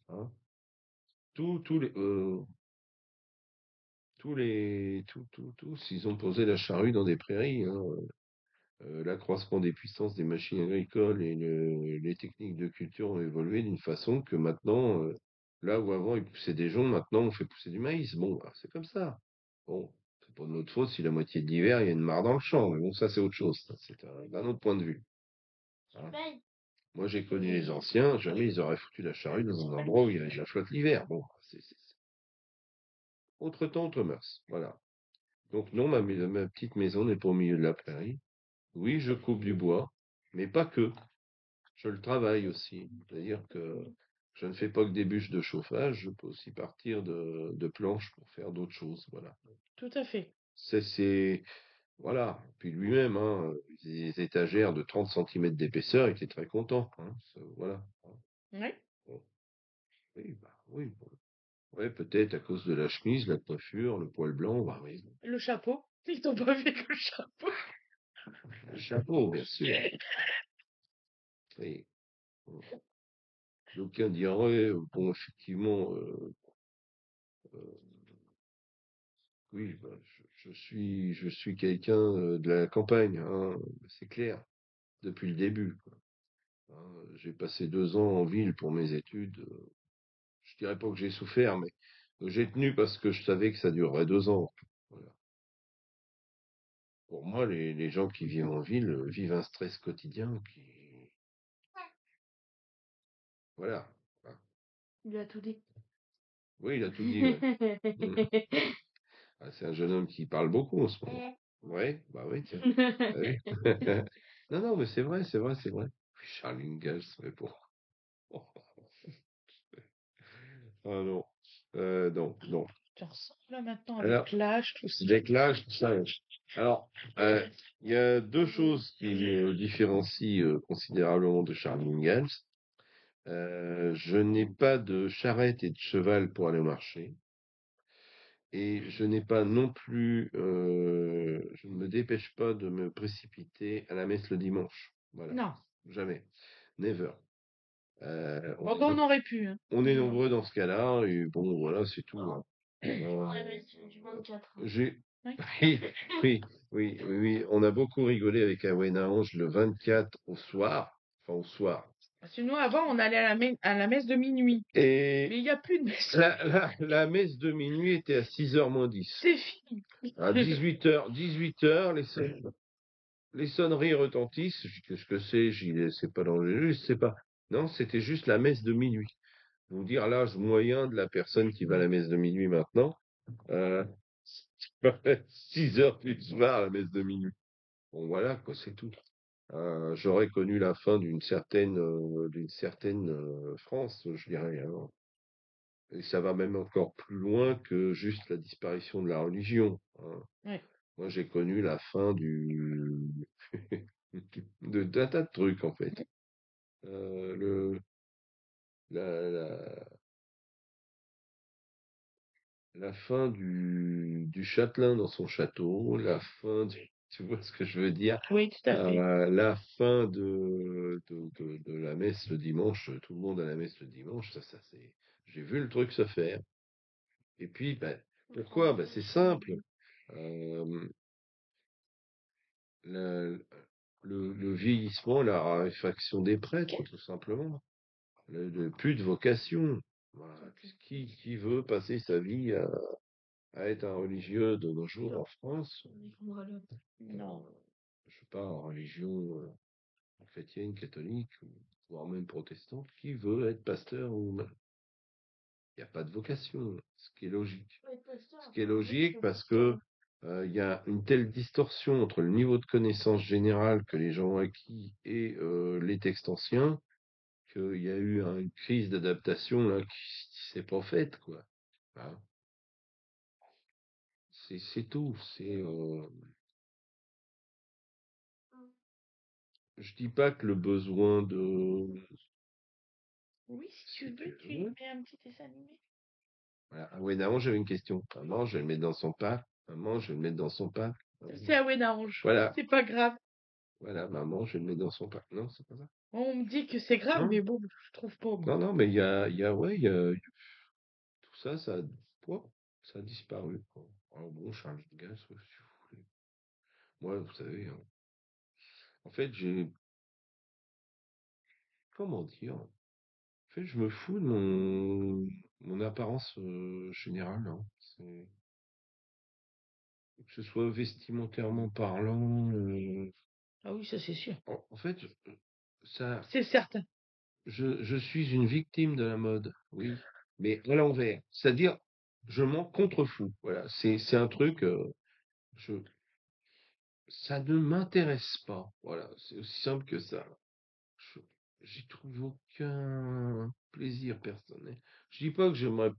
Hein. Tous, ils ont posé la charrue dans des prairies. Hein. L'accroissement des puissances des machines agricoles et les techniques de culture ont évolué d'une façon que maintenant, là où avant ils poussaient des joncs, maintenant on fait pousser du maïs. Bon, bah, c'est comme ça. Bon, c'est pas de notre faute si la moitié de l'hiver il y a une mare dans le champ. Mais bon, ça c'est autre chose. Ça, c'est un autre point de vue. Hein. Paye. Moi j'ai connu les anciens, jamais ils auraient foutu la charrue dans un endroit où il y avait de la flotte l'hiver. Bon, c'est autre temps, autre mœurs. Voilà. Donc non, ma petite maison n'est pas au milieu de la prairie. Oui, je coupe du bois, mais pas que. Je le travaille aussi. C'est-à-dire que je ne fais pas que des bûches de chauffage, je peux aussi partir de planches pour faire d'autres choses. Voilà. Tout à fait. Voilà. Puis lui-même, hein, des étagères de 30 centimètres d'épaisseur, il était très content. Hein. Voilà. Oui. Bon. Oui, bah, oui. Bon. Ouais, peut-être à cause de la chemise, la coiffure, le poil blanc, bah oui. Le chapeau. Ils t'ont pas vu que le chapeau. Le chapeau, bien sûr. Oui. D'aucuns diraient, bon, effectivement, euh, oui, bah, je suis quelqu'un de la campagne, hein, c'est clair, depuis le début, quoi. Hein. J'ai passé 2 ans en ville pour mes études. Je dirais pas que j'ai souffert, mais j'ai tenu parce que je savais que ça durerait 2 ans. Voilà. Pour moi, les gens qui vivent en ville vivent un stress quotidien qui, voilà. Hein. Il a tout dit. Oui, il a tout dit, ouais. Mm. Ah, c'est un jeune homme qui parle beaucoup en ce moment. Ouais, bah oui, tiens. Ah oui. Non, non, mais c'est vrai, c'est vrai, c'est vrai. Charles Ingalls, mais bon. Ah non. Non, non. Tu ressembles là maintenant Alors, avec l'âge, tout ça. déclage, tout ça. Alors, il y a deux choses qui me différencient considérablement de Charles Ingalls. Je n'ai pas de charrette et de cheval pour aller au marché. Et je n'ai pas non plus, je ne me dépêche pas de me précipiter à la messe le dimanche. Voilà, Non. jamais. Never. On Bon, est, ben, on no- aurait pu. Hein. on est nombreux dans ce cas-là, et bon, voilà, c'est tout. Hein. Ouais, mais c'est du 24. Hein. J'ai, Oui. oui, oui, oui, oui, oui, on a beaucoup rigolé avec Awena Ange le 24 au soir, enfin au soir. Parce que nous, avant, on allait à la messe de minuit. Et Mais il n'y a plus de messe. la messe de minuit était à 6h moins 10. C'est fini. À 18h, les sonneries retentissent. Je dis, qu'est-ce que c'est? C'est pas dans le juste, c'est pas. Non, c'était juste la messe de minuit. Vous dire l'âge moyen de la personne qui va à la messe de minuit maintenant. Euh, 6h du soir à la messe de minuit. Bon, voilà, quoi, c'est tout. J'aurais connu la fin d'une certaine France, je dirais. Hein. Et ça va même encore plus loin que juste la disparition de la religion. Hein. Oui. Moi, j'ai connu la fin d'un tas de trucs, en fait. Le, la, la, la fin du châtelain dans son château, la fin tu vois ce que je veux dire? Oui, tout à fait. La fin de la messe le dimanche, tout le monde à la messe le dimanche, j'ai vu le truc se faire. Et puis, ben, pourquoi? Ben, c'est simple. Euh, la- le vieillissement, la raréfaction des prêtres, tout simplement. Plus de vocation. Voilà. Qui veut passer sa vie à être un religieux de nos jours en France? Non. Je sais pas, en religion chrétienne, catholique, voire même protestante, qui veut être pasteur ou il n'y a pas de vocation, ce qui est logique. Ce qui est logique parce que il y a une telle distorsion entre le niveau de connaissance générale que les gens ont acquis et les textes anciens qu'il y a eu une crise d'adaptation là qui s'est pas faite, quoi. hein. C'est tout. Je dis pas que le besoin de, Oui, si tu si veux, tu tu veux. mets un petit dessin animé. Voilà. Ah ouais, non, j'avais une question. Maman, je vais le mettre dans son pack. Maman, je vais le mettre dans son pack. C'est à Wenange. Voilà, C'est pas grave. voilà, maman, je vais le mettre dans son pack. Non, c'est pas ça. On me dit que c'est grave, Non, mais bon, je trouve pas, moi. non, non, mais ouais, tout ça, ouais, ça a disparu, quoi. Alors bon, Charles de Gaulle, si vous voulez. Moi, vous savez, hein, en fait, comment dire? En fait, je me fous de mon apparence générale, hein. Que ce soit vestimentairement parlant, Ah oui, ça c'est sûr. en fait, ça, C'est certain. je suis une victime de la mode, oui, mais à l'envers. C'est-à-dire, je m'en contrefous. Voilà, c'est un truc, je, ça ne m'intéresse pas. Voilà, c'est aussi simple que ça. Je, j'y trouve aucun plaisir personnel. Je dis pas que j'aimerais.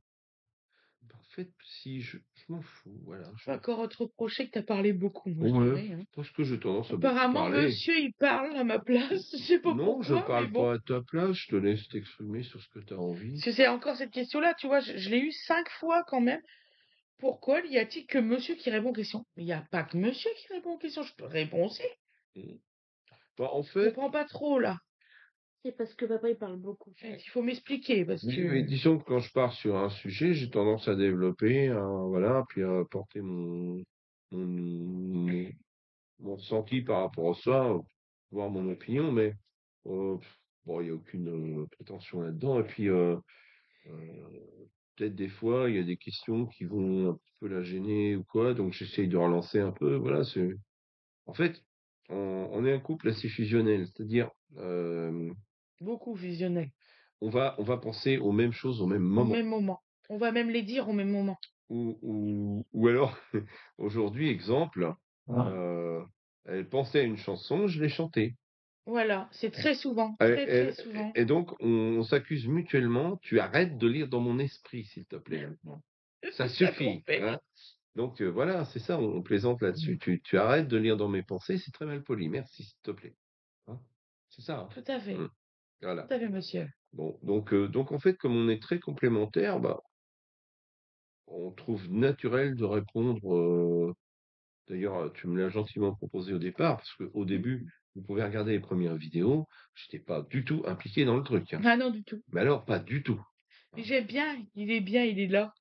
En fait, si je m'en fous, voilà. Pas encore te reprocher que t'as parlé beaucoup, moi je Ouais, dirais, hein. parce que j'ai tendance à beaucoup Apparemment, parler. monsieur, il parle à ma place. Je sais pas Non, je pourquoi, mais parle bon. pas à ta place, je te laisse t'exprimer sur ce que tu as envie. Parce que c'est encore cette question-là, tu vois, je l'ai eu 5 fois quand même. Pourquoi y a-t-il que monsieur qui répond aux questions? Mais il n'y a pas que monsieur qui répond aux questions, je peux répondre aussi. Mm. Bah, en Je fait, comprends pas trop, là. C'est parce que papa il parle beaucoup. Il faut m'expliquer, parce oui, que... mais disons que quand je pars sur un sujet, j'ai tendance à développer, voilà, puis à porter mon, mon ressenti par rapport à ça, voir mon opinion, mais bon, il n'y a aucune prétention là-dedans. Et puis, peut-être des fois, il y a des questions qui vont un petit peu la gêner ou quoi, donc j'essaye de relancer un peu. Voilà, en fait, on est un couple assez fusionnel, c'est-à-dire, Beaucoup visionnel. on va penser aux mêmes choses au même Au moment. même moment. On va même les dire au même moment. Ou alors, aujourd'hui, exemple, elle pensait à une chanson, je l'ai chantée. Voilà, c'est très souvent, Et, très très souvent. et donc, on s'accuse mutuellement, tu arrêtes de lire dans mon esprit, s'il te plaît. Ça C'est ça qu'on suffit, fait. hein. Donc, voilà, c'est ça, on plaisante là-dessus. Tu arrêtes de lire dans mes pensées, c'est très mal poli, merci, s'il te plaît. Hein. C'est ça, hein. Tout à fait. Voilà. Tout à fait, monsieur. Bon, donc en fait, comme on est très complémentaires, bah, on trouve naturel de répondre. D'ailleurs, tu me l'as gentiment proposé au départ, parce qu'au début, vous pouvez regarder les premières vidéos, j'étais pas du tout impliqué dans le truc, hein. Ah non, du tout. Mais alors, pas du tout. Mais j'aime bien, il est là.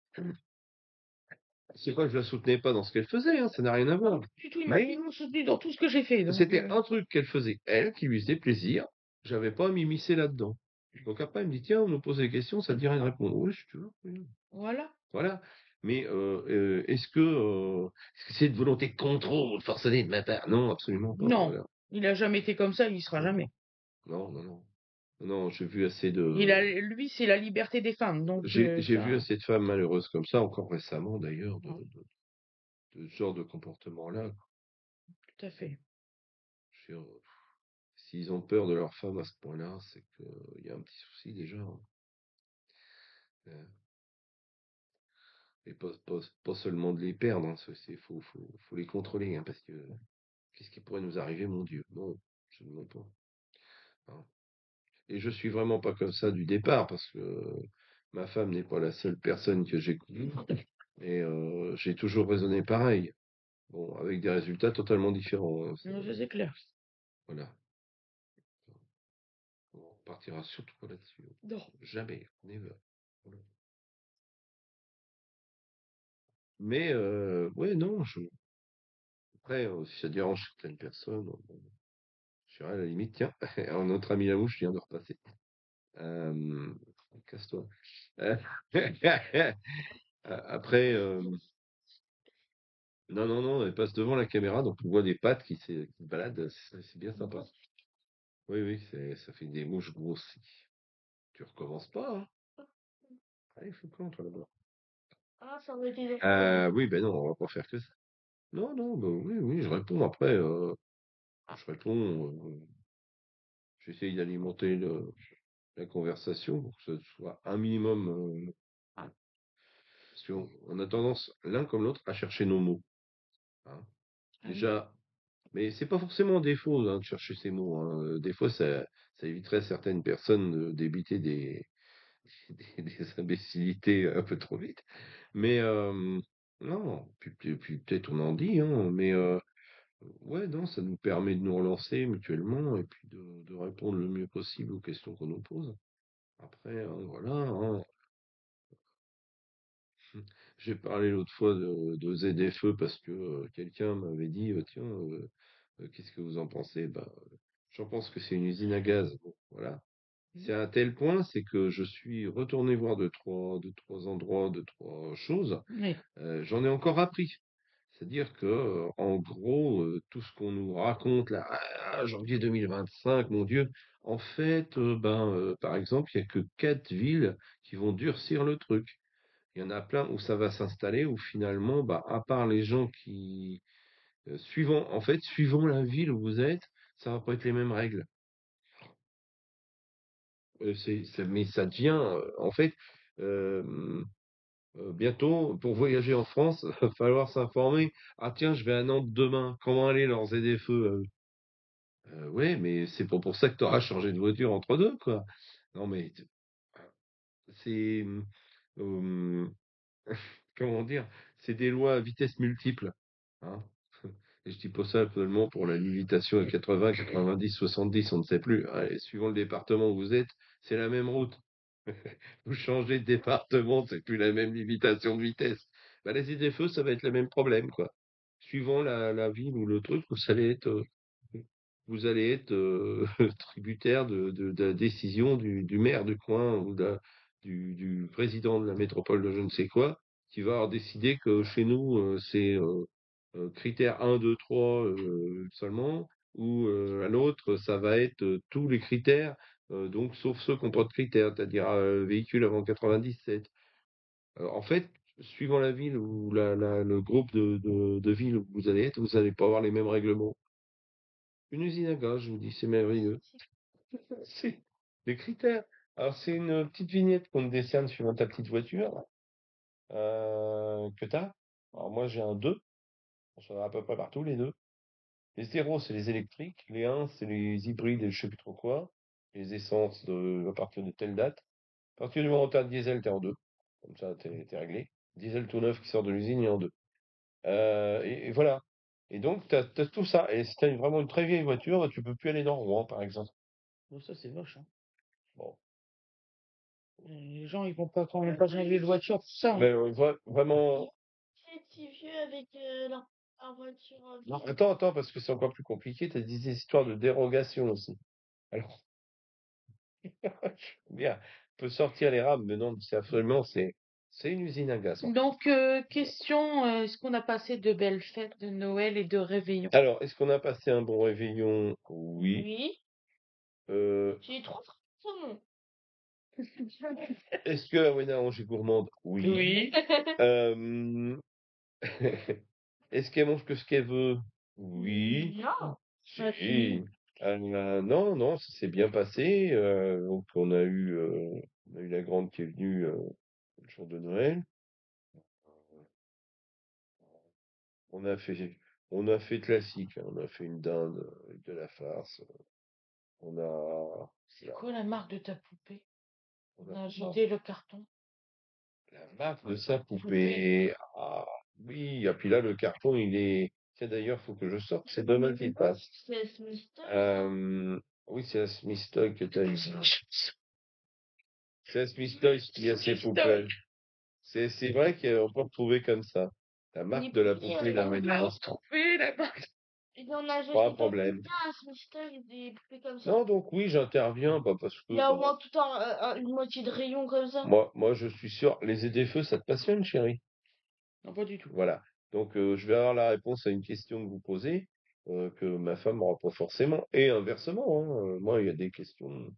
C'est pas que je la soutenais pas dans ce qu'elle faisait, hein, ça n'a rien à voir. Du tout, il m'a toujours soutenu dans tout ce que j'ai fait. Donc, C'était un truc qu'elle faisait, elle, qui lui faisait plaisir. J'avais pas à m'immiscer là-dedans. Donc après, elle me dit, tiens, on nous pose des questions, ça te dirait de répondre. Oui, si tu veux. Oui. voilà. Voilà. Mais est-ce que c'est une volonté de contrôle forcenée de ma part? Non, absolument pas. Non, Voilà. il a jamais été comme ça, il y sera jamais. Non, non, non. Non, j'ai vu assez Lui, c'est la liberté des femmes, donc j'ai vu ça, assez de femmes malheureuses comme ça, encore récemment d'ailleurs, de ce genre de comportement-là. tout à fait. Je veux dire, s'ils ont peur de leur femme à ce point-là, c'est qu'il y a un petit souci déjà, hein. Euh, Et pas seulement de les perdre, hein, faut les contrôler, hein, parce que qu'est-ce qui pourrait nous arriver, mon Dieu? Non, absolument pas, hein. Et je suis vraiment pas comme ça du départ, parce que ma femme n'est pas la seule personne que j'ai connue, et j'ai toujours raisonné pareil. Bon, avec des résultats totalement différents, hein, Non, ça, c'est clair. voilà. On partira surtout pas là-dessus. Non. Jamais, never. Voilà. Mais ouais, non, après, si ça dérange certaines personnes, je dirais à la limite, tiens, notre ami la mouche vient de repasser. Euh, Casse-toi. Euh, Après, non, non, non, elle passe devant la caméra, donc on voit des pattes qui se baladent, c'est bien sympa. Oui, oui, ça fait des mouches grossies. Tu recommences pas, hein? Allez, faut quand, toi, là-bas? Ah, ça aurait été Oui, ben non, on va pas faire que ça. Non, non, bah oui, oui, je réponds après, je réponds, j'essaye d'alimenter la conversation pour que ce soit un minimum Parce qu'on a tendance, l'un comme l'autre, à chercher nos mots. Hein. Ah oui. Déjà, mais c'est pas forcément un défaut de chercher ces mots. Des fois, ça éviterait à certaines personnes d'éviter des imbécilités un peu trop vite. Mais non, puis peut-être on en dit, hein, mais ouais, non, ça nous permet de nous relancer mutuellement et puis de répondre le mieux possible aux questions qu'on nous pose. Après, voilà, hein. J'ai parlé l'autre fois de ZFE parce que quelqu'un m'avait dit, tiens, qu'est-ce que vous en pensez? Bah, j'en pense que c'est une usine à gaz. Bon, voilà. C'est à un tel point, c'est que je suis retourné voir deux, trois endroits, deux, trois choses. Oui. J'en ai encore appris. C'est-à-dire que, en gros, tout ce qu'on nous raconte là, janvier 2025, mon Dieu, en fait, par exemple, il y a que 4 villes qui vont durcir le truc. Il y en a plein où ça va s'installer, où finalement, bah, à part les gens qui, suivant la ville où vous êtes, ça va pas être les mêmes règles. Mais ça devient, en fait, euh, bientôt, pour voyager en France, va falloir s'informer. Ah tiens, je vais à Nantes demain. Comment aller leur ZFE? Ouais, mais c'est pas pour ça que tu auras changé de voiture entre deux, quoi. Non, mais c'est, euh, comment dire, c'est des lois à vitesse multiple. Hein. Et je dis pas ça seulement pour la limitation à 80, 90, 70, on ne sait plus. Hein. Et suivant le département où vous êtes, c'est la même route. Vous changez de département, c'est plus la même limitation de vitesse. Bah, les idées-feux, ça va être le même problème, quoi. Suivant la ville ou le truc, vous allez être tributaire de la décision du maire du coin ou du président de la métropole de je ne sais quoi, qui va avoir décidé que chez nous, c'est critère 1, 2, 3 seulement, ou à l'autre, ça va être tous les critères, donc sauf ceux qui n'ont pas de critères, c'est-à-dire véhicule avant 97. En fait, suivant la ville ou le groupe de villes où vous allez être, vous n'allez pas avoir les mêmes règlements. Une usine à gaz, je vous dis, c'est merveilleux. C'est des critères. Alors, c'est une petite vignette qu'on te décerne suivant ta petite voiture que tu as. Alors, moi, j'ai un 2. On s'en a à peu près partout, les deux. Les 0, c'est les électriques. Les 1, c'est les hybrides et je sais plus trop quoi. Les essences à partir de telle date. À partir du moment où tu as un diesel, tu es en 2. Comme ça, t'es réglé. Diesel tout neuf qui sort de l'usine, il est en 2. Et voilà. Et donc, tu as tout ça. Et si tu as vraiment une très vieille voiture, tu peux plus aller dans Rouen, par exemple. Bon, ça, c'est moche, hein. Bon. Les gens, ils vont pas quand même pas changer de voiture pour ça. Hein. Mais vraiment. C'est si vieux avec leur voiture Non, vieille. attends, parce que c'est encore plus compliqué. Tu as des histoires de dérogation aussi. Alors, bien, on peut sortir les rames, mais non, c'est une usine à gaz. Donc, question, est-ce qu'on a passé de belles fêtes de Noël et de réveillon? Alors, est-ce qu'on a passé un bon réveillon? Oui. Oui. Euh, J'ai trop de est-ce que Awena a mangé gourmande? Oui. Oui. Euh, est-ce qu'elle mange que ce qu'elle veut? Oui. Non. Ah, Si. Non, non, ça s'est bien passé. Donc, on a eu la grande qui est venue le jour de Noël. On a fait, on a fait classique. Hein. On a fait une dinde avec de la farce. On a, C'est quoi la marque de ta poupée? on On a a jeté le carton. la marque de sa poupée. Ah, oui. Et puis là, le carton, il est. Tiens, d'ailleurs, faut que je sorte. C'est demain qu'il passe. C'est Smith. Oui, c'est la Smith Toy que tu as ici. C'est la Smith Toy qui a ses poupées. C'est vrai qu'on peut retrouver comme ça. La marque de la poupée, la On a Wena. retrouvé la marque. Il en a Pas un jeté problème. un Smith des poupées comme ça. Non, donc oui, j'interviens, bah, parce que Il y a au moins tout une moitié de rayon comme ça. moi, je suis sûr, les ZFE, ça te passionne, chérie. Non, pas du tout. Voilà. Donc, je vais avoir la réponse à une question que vous posez, que ma femme n'aura pas forcément, et inversement. Hein. Moi, il y a des questions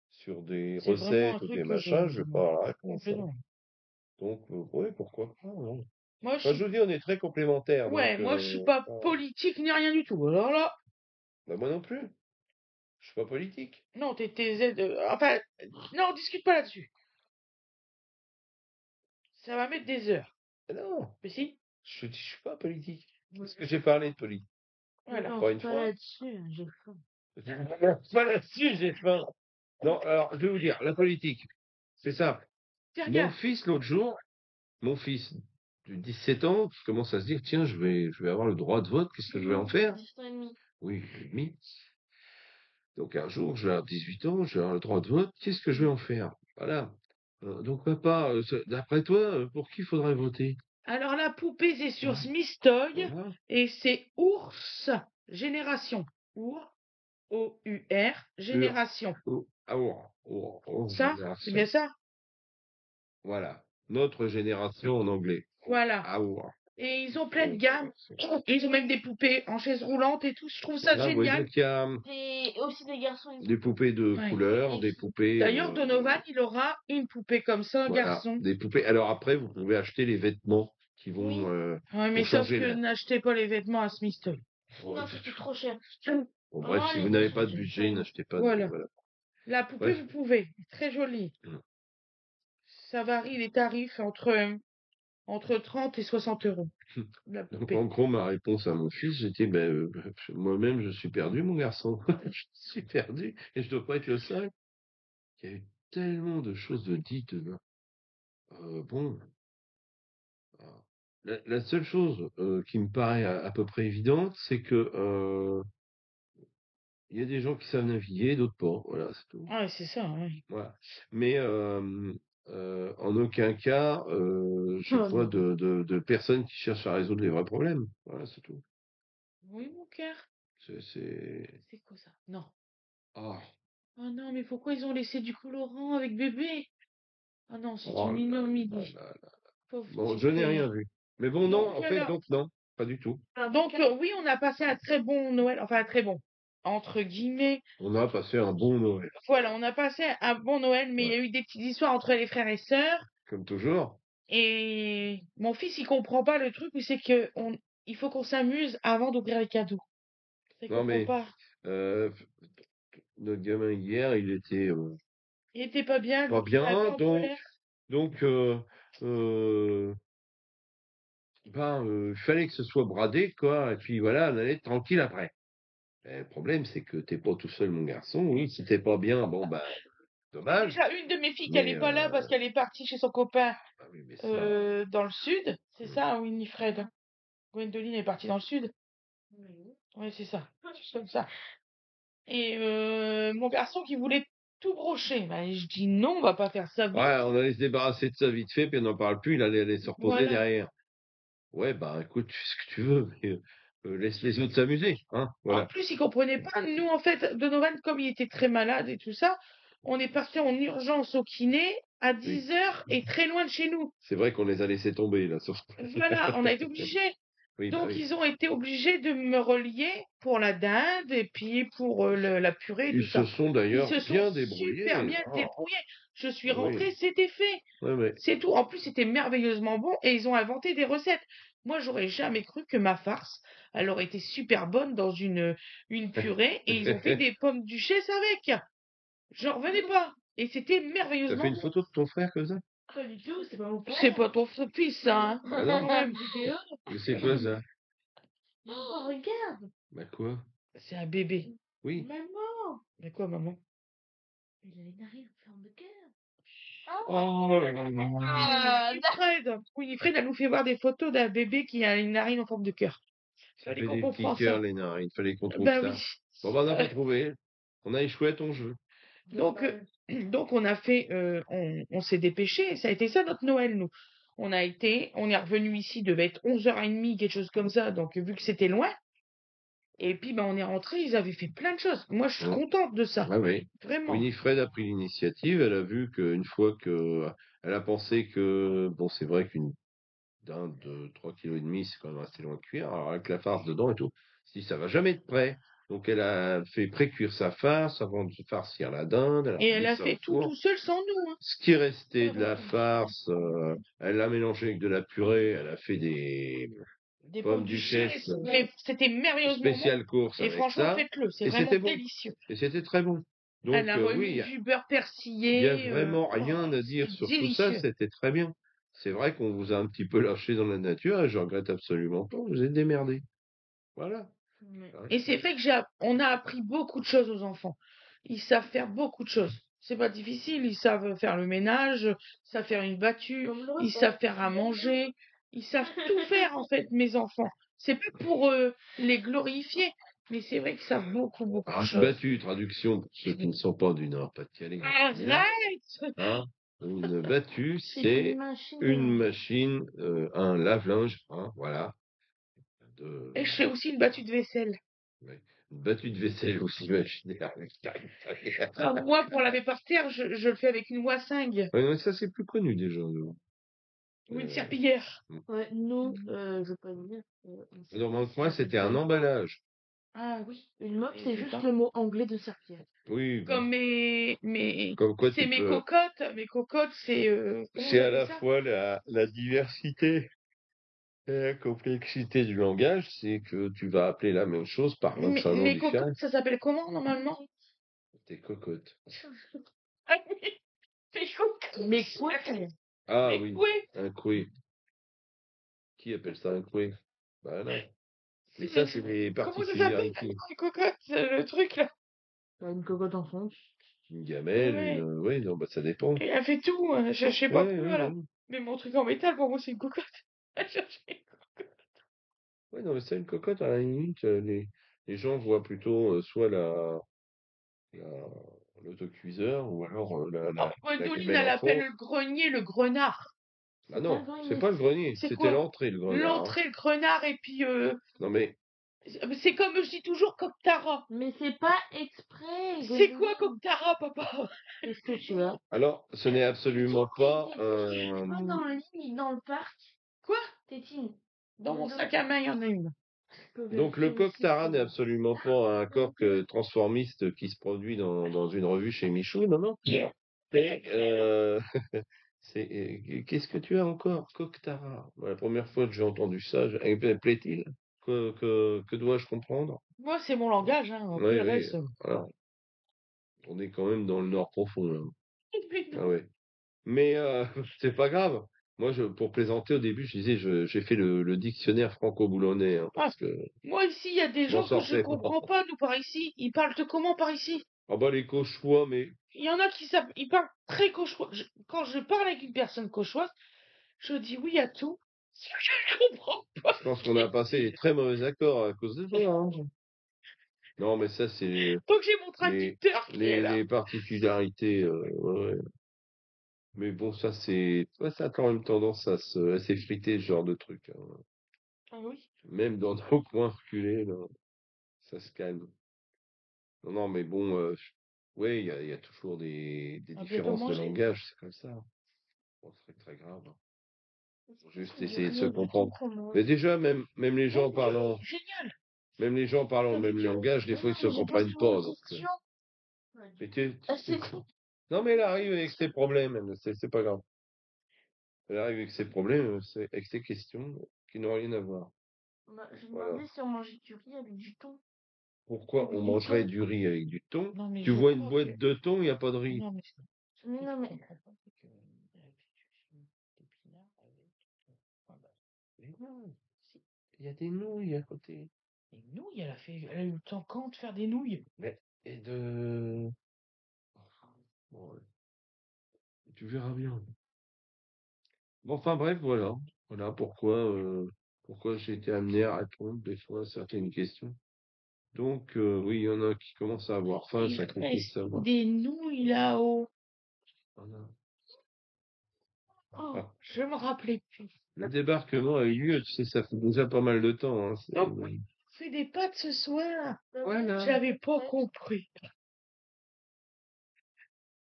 sur des C'est vraiment un recettes ou truc des que je... machins, je vais pas avoir la réponse. Hein. Complètement. Donc, ouais, pourquoi pas. Hein. Moi, Enfin, je vous dis, on est très complémentaires, donc, ouais, moi, je suis pas politique ni rien du tout. Alors là, bah, moi non plus. Je suis pas politique. non, t'es Z... Enfin, non, on discute pas là-dessus. Ça va mettre des heures. Ah non, Mais si, je suis pas politique. Parce que j'ai parlé de politique. voilà. Non, Pas une pas fois. là-dessus, j'ai faim. Pas là-dessus, j'ai faim. Non, alors, je vais vous dire, la politique, c'est simple. Tiens, Mon regarde. fils, l'autre jour, mon fils de 17 ans, qui commence à se dire, tiens, je vais avoir le droit de vote, qu'est-ce que je vais en faire? 10 ans et demi. Oui, et demi. Donc un jour, je vais avoir 18 ans, je vais avoir le droit de vote, qu'est-ce que je vais en faire? Voilà. Donc papa, d'après toi, pour qui faudrait voter? Alors la poupée, c'est sur Ouais. Smistoy Voilà. et c'est Ours Génération. O-U-R, Génération. Ah, Ça, c'est bien ça? Voilà. Notre génération en anglais. Voilà. Ah, Et ils ont plein de gammes. Et ils ont même des poupées en chaise roulante et tout. Je trouve ça Là, vous voyez, génial. donc il y a Et aussi des garçons et des poupées de Ouais. couleur, des poupées. D'ailleurs, Donovan, il aura une poupée comme ça, un Voilà, garçon. des poupées. Alors après, vous pouvez acheter les vêtements qui vont Oui. Ouais, mais pour sauf changer que la. n'achetez pas les vêtements à Smistoy. Non, c'était trop cher. Bon, bref, Oh, si les vous n'avez garçons, pas de j'ai budget, faim. n'achetez pas Voilà. Voilà. La poupée, Bref. vous pouvez. Très jolie. Mm. Ça varie les tarifs entre 30 et 60 euros. La Donc, poupée. en gros, ma réponse à mon fils, j'étais, moi-même, je suis perdu, mon garçon. Je suis perdu et je dois pas être le seul. Il y a eu tellement de choses de dites. Bon, la seule chose qui me paraît à peu près évidente, c'est que il y a des gens qui savent naviguer, d'autres pas. Voilà, c'est tout. Ouais, c'est ça, oui. Voilà. Mais en aucun cas, je Oh, vois non. de personnes qui cherchent à résoudre les vrais problèmes. Voilà, c'est tout. Oui, mon cœur. C'est. C'est quoi ça? Non. Ah, Oh non, mais pourquoi ils ont laissé du colorant avec bébé? Ah non, c'est oh une là ignominie. là là. Pauvre Bon, petit je n'ai rien créé. vu. Mais bon, non, Donc, en fait, donc non, pas du tout. donc oui, on a passé un très bon Noël. Enfin, un très bon. Entre guillemets. On a passé un bon Noël. Voilà, on a passé un bon Noël, mais il y Ouais, a eu des petites histoires entre les frères et sœurs. comme toujours. Et mon fils, il comprend pas le truc, mais c'est que il faut qu'on s'amuse avant d'ouvrir les cadeaux. Ça, il Non, comprend mais pas. euh, notre gamin hier, il était Il était pas bien, pas donc il m'a un peu bien, en donc colère. donc euh, il fallait que ce soit bradé, quoi. Et puis voilà, on allait être tranquille après. Et le problème, c'est que t'es pas tout seul, mon garçon. Oui, si t'es pas bien, bon bah dommage. Déjà, une de mes filles, qu'elle Mais est pas là parce qu'elle est partie chez son copain ah oui, mais ça. dans le sud. C'est Hmm. ça, Winifred. Gwendoline est partie dans le sud. Oui, c'est ça. C'est comme ça. Et mon garçon qui voulait tout brocher. Ben, je dis non, on va pas faire ça vite. Ouais, on allait se débarrasser de ça vite fait, puis on n'en parle plus. Il allait aller se reposer Voilà. derrière. Ouais, bah écoute, tu fais ce que tu veux, mais laisse les autres s'amuser, hein. En Voilà. plus, il comprenait pas. Nous, en fait, Donovan, comme il était très malade et tout ça, on est parti en urgence au kiné à Oui. 10 heures et très loin de chez nous. C'est vrai qu'on les a laissés tomber là. Voilà, on a été obligés. Oui, bah Donc, oui. ils ont été obligés de me relier pour la dinde et puis pour la purée et Ils tout se ça. sont Ils d'ailleurs se sont bien super débrouillés. bien Oh, débrouillés. Je suis oui. rentrée, c'était fait. Ouais. C'est tout. En plus, c'était merveilleusement bon et ils ont inventé des recettes. Moi, j'aurais jamais cru que ma farce, elle aurait été super bonne dans une purée et ils ont fait des pommes duchesses avec. J'en revenais pas. Et c'était T'as fait merveilleusement une bon. photo de ton frère comme ça? Pas du tout, c'est pas mon père. C'est pas ton fils, ça, hein. Ah non? Quand même. Vidéo. Mais c'est quoi ça? Oh, regarde. Bah quoi? C'est un bébé. Oui. Maman. Mais quoi, maman? Il a les narines en forme de cœur. Oh là là là là. Winifred, elle nous fait voir des photos d'un bébé qui a une narine en forme de cœur. Ça Fallait fait qu'on des petits comprenne cœurs ça. les narines. Il fallait qu'on trouve Ben ça. oui. Bon bah on n'a pas trouvé. On a échoué à ton jeu. Donc, donc on a fait, on s'est dépêché. Ça a été ça notre Noël, nous. On est revenu ici, devait être 11h30, quelque chose comme ça. Donc, vu que c'était loin. Et puis, ben, on est rentré, ils avaient fait plein de choses. Moi, je suis Mm. contente de ça. Ah oui. Vraiment. Winifred a pris l'initiative. Elle a vu qu'une fois que elle a pensé que bon, c'est vrai qu'une dinde de 3,5 kg, c'est quand même assez loin de cuire. Alors avec la farce dedans et tout, si ça va jamais être prêt. Donc elle a fait pré-cuire sa farce avant de farcir la dinde. Elle a Et elle remis a ça au fait tout four. seul sans nous, hein. Ce qui restait Ah de la bon. farce, elle l'a mélangé avec de la purée. Elle a fait des Des pommes pommes duchesse duchesse. Mais c'était merveilleusement bon. spécial course Et avec franchement, ça. faites-le. C'est Et vraiment c'était bon. délicieux. Et c'était très bon. Elle Donc a oui, remis du beurre il y a persillé. vraiment rien Oh, à dire c'était sur tout ça. délicieux. C'était très bien. c'est vrai qu'on vous a un petit peu lâché dans la nature et je regrette absolument pas, vous êtes démerdés. Voilà. Mais Hein. Et c'est vrai que on a appris beaucoup de choses aux enfants. Ils savent faire beaucoup de choses. C'est pas difficile. Ils savent faire le ménage, ils savent faire une battue, comme le ils repas. savent faire à manger. Ils savent tout faire, en fait, mes enfants. C'est pas pour les glorifier, mais c'est vrai qu'ils savent beaucoup, beaucoup de Une choses. battue, traduction pour ceux qui ne sont pas du Nord-Pas-de-Calais. Bien. Arrête! Hein. Une battue, C'est c'est une machine. une machine, un lave-linge, hein, voilà. De, Et je fais aussi une battue de vaisselle. ouais. Une battue de vaisselle aussi imaginaire. Ah, moi, pour laver par terre, je le fais avec une wassingue Ouais, non, ça, c'est plus connu déjà. ou une Euh, serpillière. Ouais, nous, je veux pas dire. Dans mon coin, ça s'appelle c'était pas un une emballage. Ah oui. Une mop, Et c'est c'est juste pas. le mot anglais de serpillère. Oui, bon. Comme Comme quoi c'est tu mes peux. cocottes. Mes cocottes, c'est, comment C'est vous à appelez la ça? fois la diversité et la complexité du langage, c'est que tu vas appeler la même chose par 25 noms Mes différents. cocottes, ça s'appelle comment, normalement? Tes cocottes. Ah oui, mes cocottes. Mais quoi? Ah Mes oui, couets. un coué. Qui appelle ça un coué? Bah non. Mais Mais ça, c'est les comment ça s'appelle, particularités. maintenant, les cocottes, le truc, là? Une cocotte en fonte. Une gamelle, Ouais. oui, non, bah ça dépend. Et elle fait tout. Je sais pas Ouais, quoi, ouais, là. ouais. Mais mon truc en métal, pour moi, c'est une cocotte. À chercher. Ouais, non, mais c'est une cocotte, à la limite, les gens voient plutôt soit la- l'autocuiseur ou alors Oh, la Gwendoline, gamelle elle en appelle fonte. le grenier le grenard. Ah C'est pas le non, c'est grenier. pas le grenier, C'est c'était quoi? l'entrée, le grenard. Hein. L'entrée, le grenard, et puis, Non mais, c'est comme je dis toujours, Coctara. Mais c'est pas exprès, C'est quoi Gwendoline. Coctara, papa? Qu'est-ce que tu as? alors, ce n'est absolument pas Pas dans le lit ni dans le parc. Quoi? Tétine. Dans mon Dodo. sac à main, il y en a une. Je peux Donc le vérifier coq aussi Tara pour n'est voir. absolument pas un coq transformiste qui se produit dans une revue chez Michou, non, non. C'est, qu'est-ce que tu as encore? Coq Tara. La première fois que j'ai entendu ça, plaît-il? Que dois-je comprendre? Moi, c'est mon langage, hein. Après, Oui, le oui. reste. Voilà. On est quand même dans le nord profond, là. Mais Ah non. ouais. Mais c'est pas grave. Moi, pour plaisanter au début, je disais, j'ai fait le dictionnaire franco-boulonnais, hein, Ah, parce que moi, ici, il y a des je m'en gens que je sortais. comprends pas, nous, par ici. Ils parlent de comment par ici? Ah bah les cauchois, mais Il y en a qui savent, ils parlent très cauchois. Quand je parle avec une personne cauchoise, je dis oui à tout. Je comprends pas. je pense qu'on a passé des très mauvais accords à cause de ça. Hein. Non, mais ça, c'est Donc, j'ai mon les, traducteur qui est là. les particularités. Ouais, ouais. Mais bon, ça, ça a quand même tendance à s'effriter, ce genre de truc. Hein. Ah oui. Même dans nos coins reculés, là, ça se calme. Non, non, mais bon, ouais, il y a toujours des On va bientôt différences de manger. langage, c'est comme ça. Bon, c'est très grave. Hein. Faut juste C'est du essayer de se riz et du thon comprendre. qu'on mange. Mais déjà, même les gens Oh, parlant, génial. même les gens parlant Ça le veut même dire. langage, des Mais fois, non, ils se mais j'ai pas comprennent fini pas. ma Donc, question. mais Ah, c'est tout. non, mais elle arrive avec ses problèmes, c'est pas grave. Elle arrive avec ses problèmes, avec ses questions qui n'ont rien à voir. Bah, j'ai Voilà. demandé si on mangeait du riz avec du thon. Pourquoi Avec on du mangerait thon. du riz avec du thon? Non, mais Tu je vois une crois que. boîte de thon, il n'y a pas de riz. Non, mais Mais non, je mais. comprends pas, c'est que d'épinards avec. Ah bah, Mais non, si, il y a des nouilles à côté. des nouilles, elle a eu le temps quand de faire des nouilles? Mais, et de... Bon, ouais, tu verras bien. Bon, enfin bref, voilà. Voilà pourquoi j'ai été amené à répondre des fois à certaines questions. Donc, oui, il y en a qui commencent à avoir faim, Il ça complique reste ça va. des nouilles là-haut. Voilà. Oh, Ah, je me rappelais plus. le débarquement a eu lieu, tu sais, ça fait déjà pas mal de temps. Hein, Donc, on fait des pâtes ce soir. Voilà. J'avais pas compris.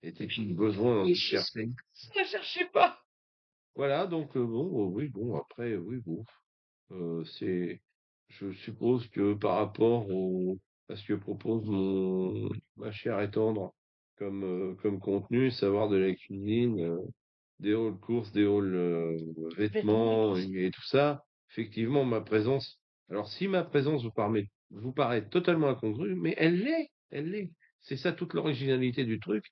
Et t'es plus besoin de chercher. Ne cherchez pas. Voilà, donc bon, oui, bon, après, oui, bon. C'est, je suppose que par rapport à ce que propose ma chère et tendre comme contenu, savoir de la cuisine, des halls courses, des halls Vêtements et vêtements cuisine. et tout ça, effectivement, ma présence. Alors, si ma présence vous paraît totalement incongrue, mais elle l'est. C'est ça toute l'originalité du truc,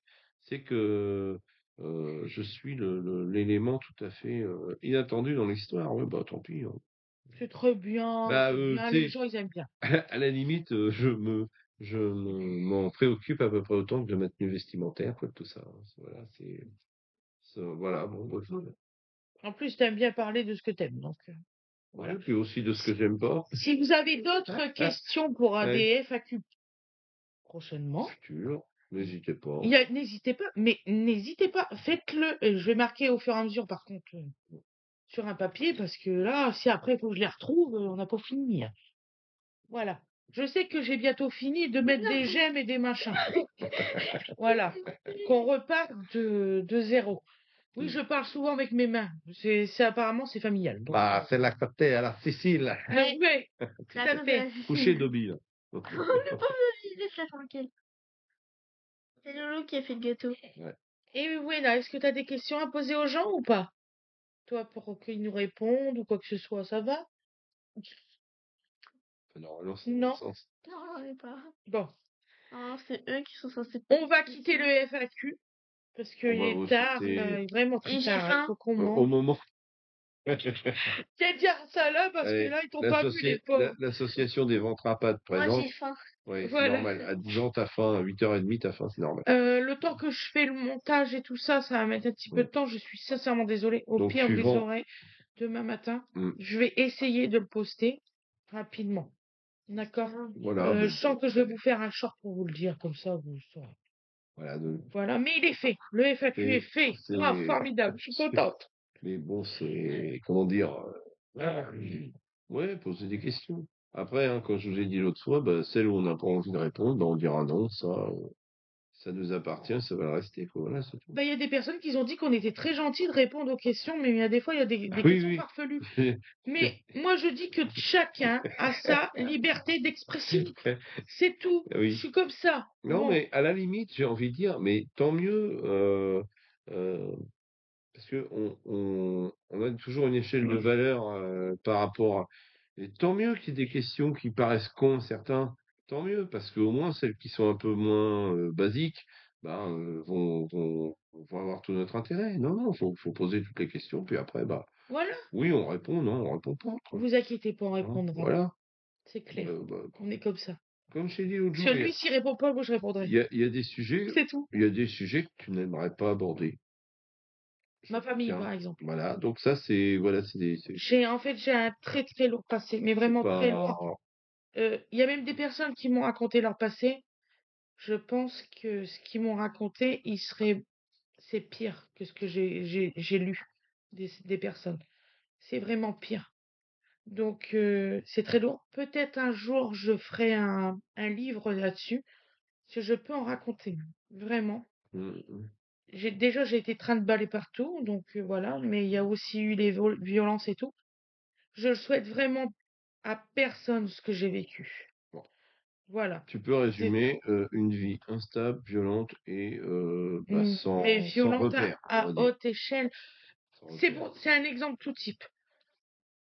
c'est que je suis l'élément tout à fait inattendu dans l'histoire. Ouais, bah tant pis, hein. C'est très bien, Bah, c'est bien, tu les sais, gens, ils aiment bien. à la limite, m'en préoccupe à peu près autant que de ma tenue vestimentaire, quoi, tout ça, hein. Voilà, voilà, bon, bah, En plus, t'aimes bien parler de ce que t'aimes, donc voilà. ouais, puis aussi de ce que Si, j'aime pas. si vous avez d'autres questions pour Ouais, des FAQ prochainement, futur, n'hésitez pas. n'hésitez pas, faites-le. Et je vais marquer au fur et à mesure, par contre, sur un papier, parce que là, si après, il faut que je les retrouve, on n'a pas fini, hein. Voilà. Je sais que j'ai bientôt fini de mettre des j'aime et des machins. Voilà. Qu'on repart de zéro. Oui, je parle souvent avec mes mains. Apparemment, c'est familial. Donc, Bah, c'est la côté à la Sicile. oui, tout La à cause de fait. la Sicile. Coucher Dobby, là. On n'est pas obligé d'être là tranquille. C'est Lolo qui a fait le gâteau. Et Wena, est-ce que tu as des questions à poser aux gens ou pas? Toi, pour qu'ils nous répondent ou quoi que ce soit, ça va? Normalement, c'est Non. sens. Non, on n'est pas. Bon, Non, c'est eux qui sont censés. on va quitter le FAQ parce On qu'il va est vous tard, souhaiter vraiment Et très j'ai tard. Il faim. faut qu'on au mange. moment. Tiens, dire ça là parce que Allez, là, ils t'ont pas vu les pauvres. l'association des ventres à pattes Moi, présente. j'ai faim. Oui, c'est Voilà. normal. À 10 ans, t'as faim. À 8h30, t'as faim, c'est normal. Le temps que je fais le montage et tout ça, ça va mettre un petit peu de temps. Je suis sincèrement désolée. Au Donc, pire, vous les suivant. aurez demain matin. Mm. Je vais essayer de le poster rapidement. D'accord? Voilà. Je sens que je vais vous faire un short pour vous le dire, comme ça vous saurez. Voilà. Voilà, mais il est fait. Le FAQ est fait. Ah, formidable, je suis contente. Mais bon, c'est. Comment dire ouais, poser des questions. Après, hein, comme je vous ai dit l'autre fois, bah, celles où on n'a pas envie de répondre, bah, on dira non, ça nous appartient, ça va rester, quoi. Voilà, c'est tout. Bah, il y a des personnes qui ont dit qu'on était très gentils de répondre aux questions, mais il y a des fois, il y a des Oui, questions oui. farfelues. Mais moi, je dis que chacun a sa liberté d'expression. C'est tout. Oui. Je suis comme ça. Non, Bon. mais à la limite, j'ai envie de dire, mais tant mieux, parce que on a toujours une échelle de valeur par rapport à... Et tant mieux qu'il y ait des questions qui paraissent cons, certains, tant mieux, parce qu'au moins celles qui sont un peu moins basiques, ben, vont avoir tout notre intérêt. Non, non, faut poser toutes les questions, puis après, bah, Voilà. oui, on répond, non, on répond pas, quoi. Vous inquiétez pas, on Hein, répondra. voilà. C'est clair. Bah, On est comme ça. comme je t'ai dit l'autre jour, Celui, s'il répond pas, moi, je répondrai. il y a des sujets, C'est tout. il y a des sujets que tu n'aimerais pas aborder. Ma famille, Tiens, par exemple. voilà, donc ça, c'est, voilà, J'ai un très très lourd passé, mais vraiment très lourd. Il y a même des personnes qui m'ont raconté leur passé. Je pense que ce qu'ils m'ont raconté, c'est pire que ce que j'ai lu des personnes. C'est vraiment pire. Donc, c'est très lourd. Peut-être un jour, je ferai un livre là-dessus, parce que je peux en raconter, vraiment. J'ai été train-de-balle partout, donc voilà, mais il y a aussi eu les violences et tout. Je le souhaite vraiment à personne ce que j'ai vécu. Bon. Voilà. Tu peux résumer une vie instable, violente et Mais sans violente repère, on à va dire. haute échelle. C'est bon, c'est un exemple tout type.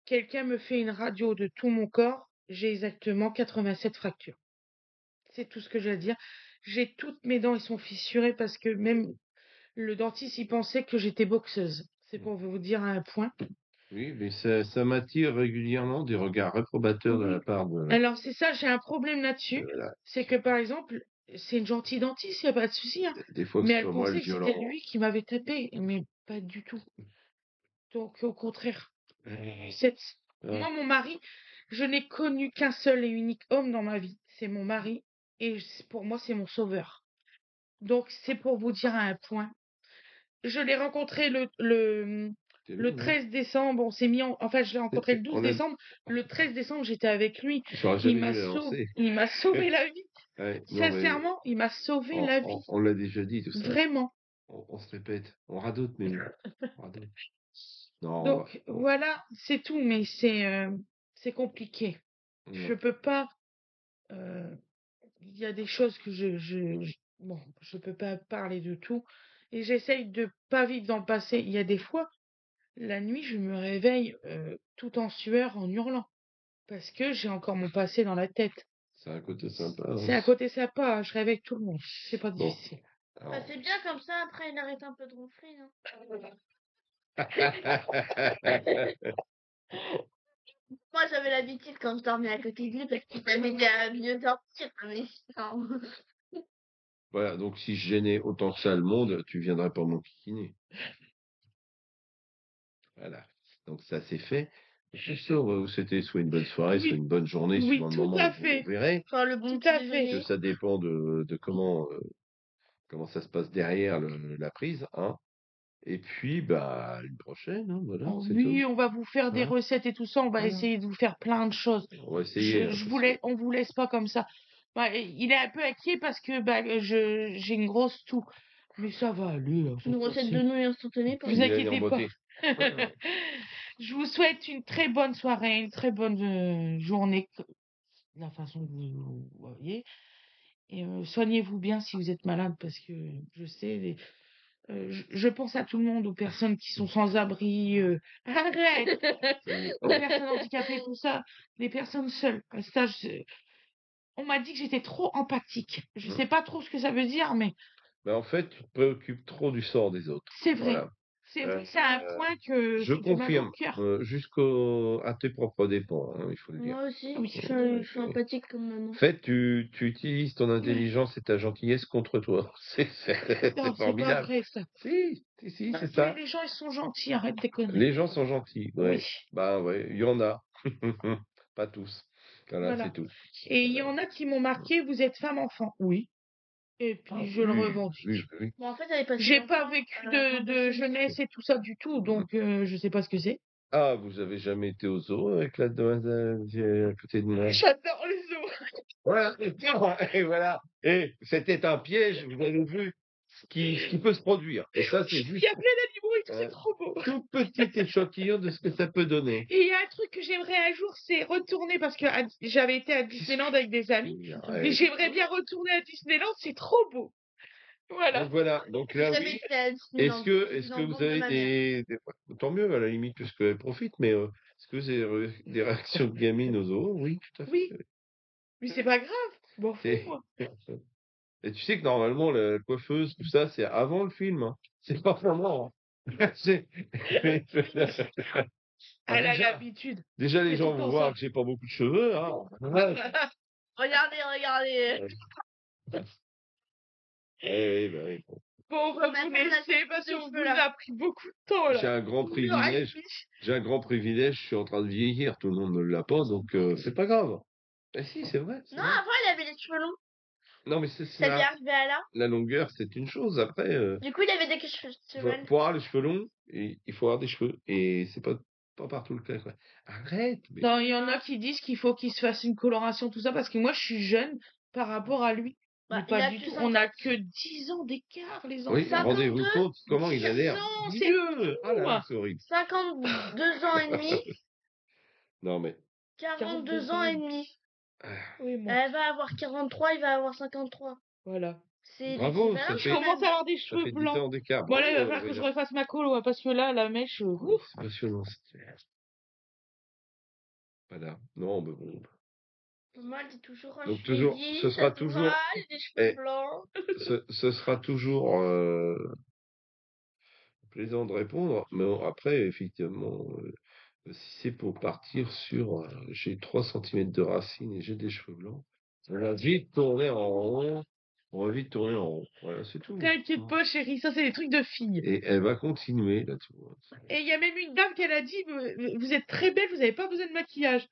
Quelqu'un me fait une radio de tout mon corps, j'ai exactement 87 fractures. C'est tout ce que j'ai à dire. J'ai toutes mes dents, elles sont fissurées parce que même le dentiste, il pensait que j'étais boxeuse. C'est pour vous dire à un point. Oui, mais ça m'attire régulièrement des regards réprobateurs de la part de... Alors c'est ça, j'ai un problème là-dessus. Voilà. C'est que par exemple, c'est une gentille dentiste, il n'y a pas de souci, hein. Des fois que Mais ce elle soit moi le pensait que violent. c'était lui qui m'avait tapé, mais pas du tout. Donc au contraire. Moi, mon mari, je n'ai connu qu'un seul et unique homme dans ma vie. C'est mon mari. Et pour moi, c'est mon sauveur. Donc, c'est pour vous dire à un point. Je l'ai rencontré le 13 décembre. On s'est mis enfin, je l'ai rencontré le 12 décembre. Le 13 décembre, j'étais avec lui. Il m'a sauvé la vie. Ouais, Sincèrement, il m'a sauvé la vie. On l'a déjà dit, tout ça. Vraiment. On se répète. On radote, mais on radote. Non, donc, voilà, c'est tout. Mais c'est compliqué. Je peux pas... il y a des choses que bon, je peux pas parler de tout. Et j'essaye de pas vivre dans le passé. Il y a des fois, la nuit, je me réveille tout en sueur, en hurlant. Parce que j'ai encore mon passé dans la tête. C'est un côté sympa. C'est un côté sympa. Je réveille tout le monde. C'est pas Bon. difficile. Bah, Alors, c'est bien comme ça, après il arrête un peu de ronfler, non? Moi j'avais l'habitude quand je dormais à côté de lui parce qu'il m'aidait à mieux dormir, mais sinon. Voilà, donc si je gênais autant que ça le monde, tu viendrais pas m'enquiquiner. Voilà. Donc ça c'est fait. Je suis sûr que c'était soit une bonne soirée, soit Oui, une bonne journée, oui, suivant le tout moment à où vous nous fait. verrez. Enfin, le bon Tout à petit fait. Que déjeuner. ça dépend de comment ça se passe derrière la prise, hein. Et puis, bah, une prochaine, hein, voilà, Oh c'est tout. oui, on va vous faire des Hein. recettes et tout ça. On va Voilà. essayer de vous faire plein de choses. On va essayer, hein, Je parce vous que laisse, on vous laisse pas comme ça. Bah, il est un peu inquiet parce que bah, j'ai une grosse toux. Mais ça va aller, hein, Une cette recette fois-ci. de nouilles instantanées, Vous il va aller en inquiétez pas. beauté. Voilà. Je vous souhaite une très bonne soirée, une très bonne journée, de la façon que vous voyez. Et soignez-vous bien si vous êtes malade parce que je sais, je pense à tout le monde, aux personnes qui sont sans abri. Arrête! Aux personnes handicapées, tout ça. Les personnes seules. Ça, on m'a dit que j'étais trop empathique. Je sais pas trop ce que ça veut dire, mais Mais en fait, tu te préoccupes trop du sort des autres. c'est vrai. Voilà. C'est vrai. C'est un point Je qui me fait mal au confirme, cœur. à tes propres dépens, hein, il faut le dire. Moi aussi, Oui. je suis empathique comme maman. En fait, tu utilises ton intelligence et ta gentillesse contre toi. C'est Non, c'est pas formidable. vrai, ça. Si, Non, c'est mais ça. les gens, ils sont gentils, arrête de déconner. Les gens sont gentils, ouais. Oui, Bah ouais, il y en a. Pas tous. Voilà, c'est voilà. tout. Et il y en a qui m'ont marqué, vous êtes femme-enfant. Oui. Et Ah puis, je le oui, revendique. oui. Bon, en fait, elle est passée J'ai pas longtemps vécu à de remplacer jeunesse et tout ça du tout, donc je sais pas ce que c'est. Ah, vous avez jamais été au zoo avec la demoiselle qui est à côté de moi? J'adore les zoos. Voilà, et voilà. Et c'était un piège, vous avez vu ce qui peut se produire. Et ça, c'est Il y juste a plein d'animaux et tout, c'est un trop beau. tout petit échantillon de ce que ça peut donner. Et il y a un truc que j'aimerais un jour, c'est retourner parce que j'avais été à Disneyland avec des amis, mais j'aimerais bien retourner à Disneyland, c'est trop beau. Voilà. Donc voilà, donc J'ai là jamais oui. été à Disneyland. Est-ce que Disneyland vous World de avez ma mère. tant mieux à la limite puisqu'elle profite, mais est-ce que vous avez des réactions de gamine aux zoo? Oui, tout à fait. Oui, mais c'est pas grave. Bon, fou, Et, moi. et tu sais que normalement la coiffeuse, tout ça, c'est avant le film, hein. C'est pas pendant, hein. C'est- Ah, Elle a déjà, l'habitude. déjà les C'est gens tout le vont temps voir ça. que j'ai pas beaucoup de cheveux, hein. Ouais. Regardez, regardez. Eh oui, bah oui. Bon, on va vous Maintenant, on a laisser parce ces qu'on vous cheveux-là. a pris beaucoup de temps, J'ai là. un grand Une heure et privilège. demie. J'ai un grand privilège, je suis en train de vieillir, tout le monde ne l'a pas, donc c'est pas grave. Eh si, c'est vrai, c'est Non, vrai. avant, elle avait les cheveux longs. Non, mais c'est Ça lui ça. arrivait à là. La longueur, c'est une chose. Après, Du coup, il avait des cheveux semaines. pour avoir les cheveux longs, il faut avoir des cheveux. Et c'est pas partout le cas, quoi. Arrête, mais Non, il y en a qui disent qu'il faut qu'il se fasse une coloration, tout ça, parce que moi, je suis jeune par rapport à lui. Mais Bah, il pas a du que tout. 50. On a que 10 ans d'écart, les oui, enfants. rendez-vous 52. compte comment il a 10 l'air ans, c'est vieux. Ah là là, tout. c'est horrible. 52 ans et demi. Non, mais 42 ans et demi. ah, Oui, bon, Elle va avoir 43, il va avoir 53. voilà. C'est bravo, l'équivalent Je quand commence à même. avoir des ça cheveux fait 10 blancs. ans d'écart. Bon, là, il va Bravo, falloir que je Aurélien. refasse ma colo, hein, parce que là, la mèche, ouf. C'est passionnant. Voilà. Non, mais bon. Maman elle dit toujours, oh, Donc je toujours, vieillis, ce ça sera se toujours, voit, j'ai des cheveux eh, blancs. ce sera toujours plaisant de répondre, mais bon, après, effectivement, si c'est pour partir sur j'ai 3 centimètres de racines et j'ai des cheveux blancs, on va vite tourner en rond. On va vite tourner en rond. Voilà, c'est tout. T'inquiète pas, chérie, ça, c'est des trucs de filles. Et elle va continuer là, tu vois. Et il y a même une dame qui a dit, vous êtes très belle, vous n'avez pas besoin de maquillage.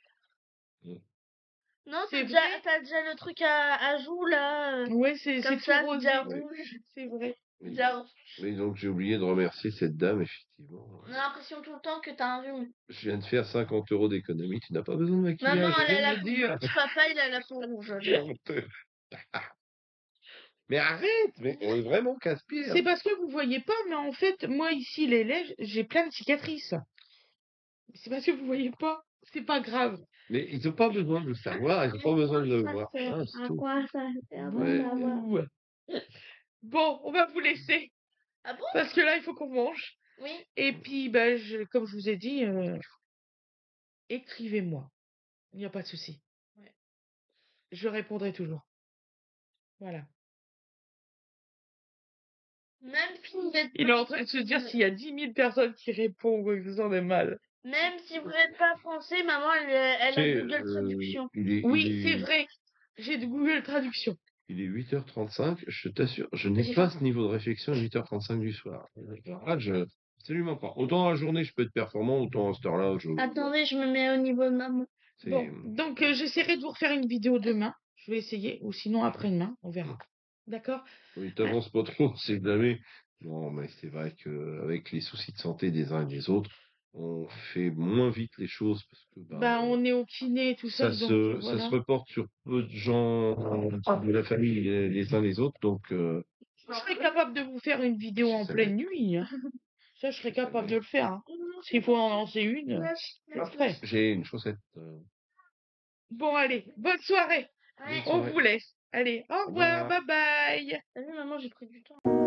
Non, C'est t'as déjà le truc à joues là. Ouais, c'est Comme tout ça, c'est rosé. déjà Ouais. rouge. C'est vrai. Mais, Déjà rouge. mais donc j'ai oublié de remercier cette dame, effectivement. On a l'impression tout le temps que t'as un rhume. Je viens de faire 50 euros d'économie, tu n'as pas besoin de maquillage, Maman, je elle a viens la de le peau. dire. Petit papa, il a la peau rouge. J'ai honteux. Mais arrête, mais on est vraiment casse-pied. C'est parce que vous voyez pas, mais en fait, moi ici, les lèvres, j'ai plein de cicatrices. C'est parce que vous voyez pas. C'est pas grave. Mais ils n'ont pas besoin de le savoir, ils n'ont pas besoin de le voir. Ah, c'est À tout. quoi ça sert de Ouais. savoir? Bouh. Bon, on va vous laisser. Ah bon? Parce que là, il faut qu'on mange. Oui. Et puis, bah, comme je vous ai dit, écrivez-moi. Il n'y a pas de souci. Ouais. Je répondrai toujours. Voilà. Même si vous êtes Il est en train de se dire s'il y a 10 000 personnes qui répondent, vous en avez mal. Même si vous n'êtes pas français, maman, elle a C'est, Google Traduction. Oui, c'est vrai. J'ai de Google Traduction. Il est 8h35, je t'assure, je n'ai J'ai pas ce niveau de réflexion à 8h35 du soir. Ah, absolument pas. Autant la journée, je peux être performant, autant à cette heure-là, Attendez, je me mets au niveau de maman. c'est... Bon, donc j'essaierai de vous refaire une vidéo demain. Je vais essayer, ou sinon après-demain, on verra. D'accord? Oui, t'avances pas trop, c'est blâmé. Non, mais c'est vrai qu'avec les soucis de santé des uns et des autres, on fait moins vite les choses parce que Bah, on est au kiné et tout ça, donc ça voilà. se reporte sur peu de gens de la famille les uns les autres, donc Je serais capable de vous faire une vidéo en ça pleine nuit. Hein. Ça, je serais capable de le faire. Hein. S'il faut en lancer une, je le ferai. j'ai une chaussette. Bon, allez, bonne soirée. Bonne On soirée. vous laisse. Allez, au revoir, revoir. bye bye. Salut maman, j'ai pris du temps.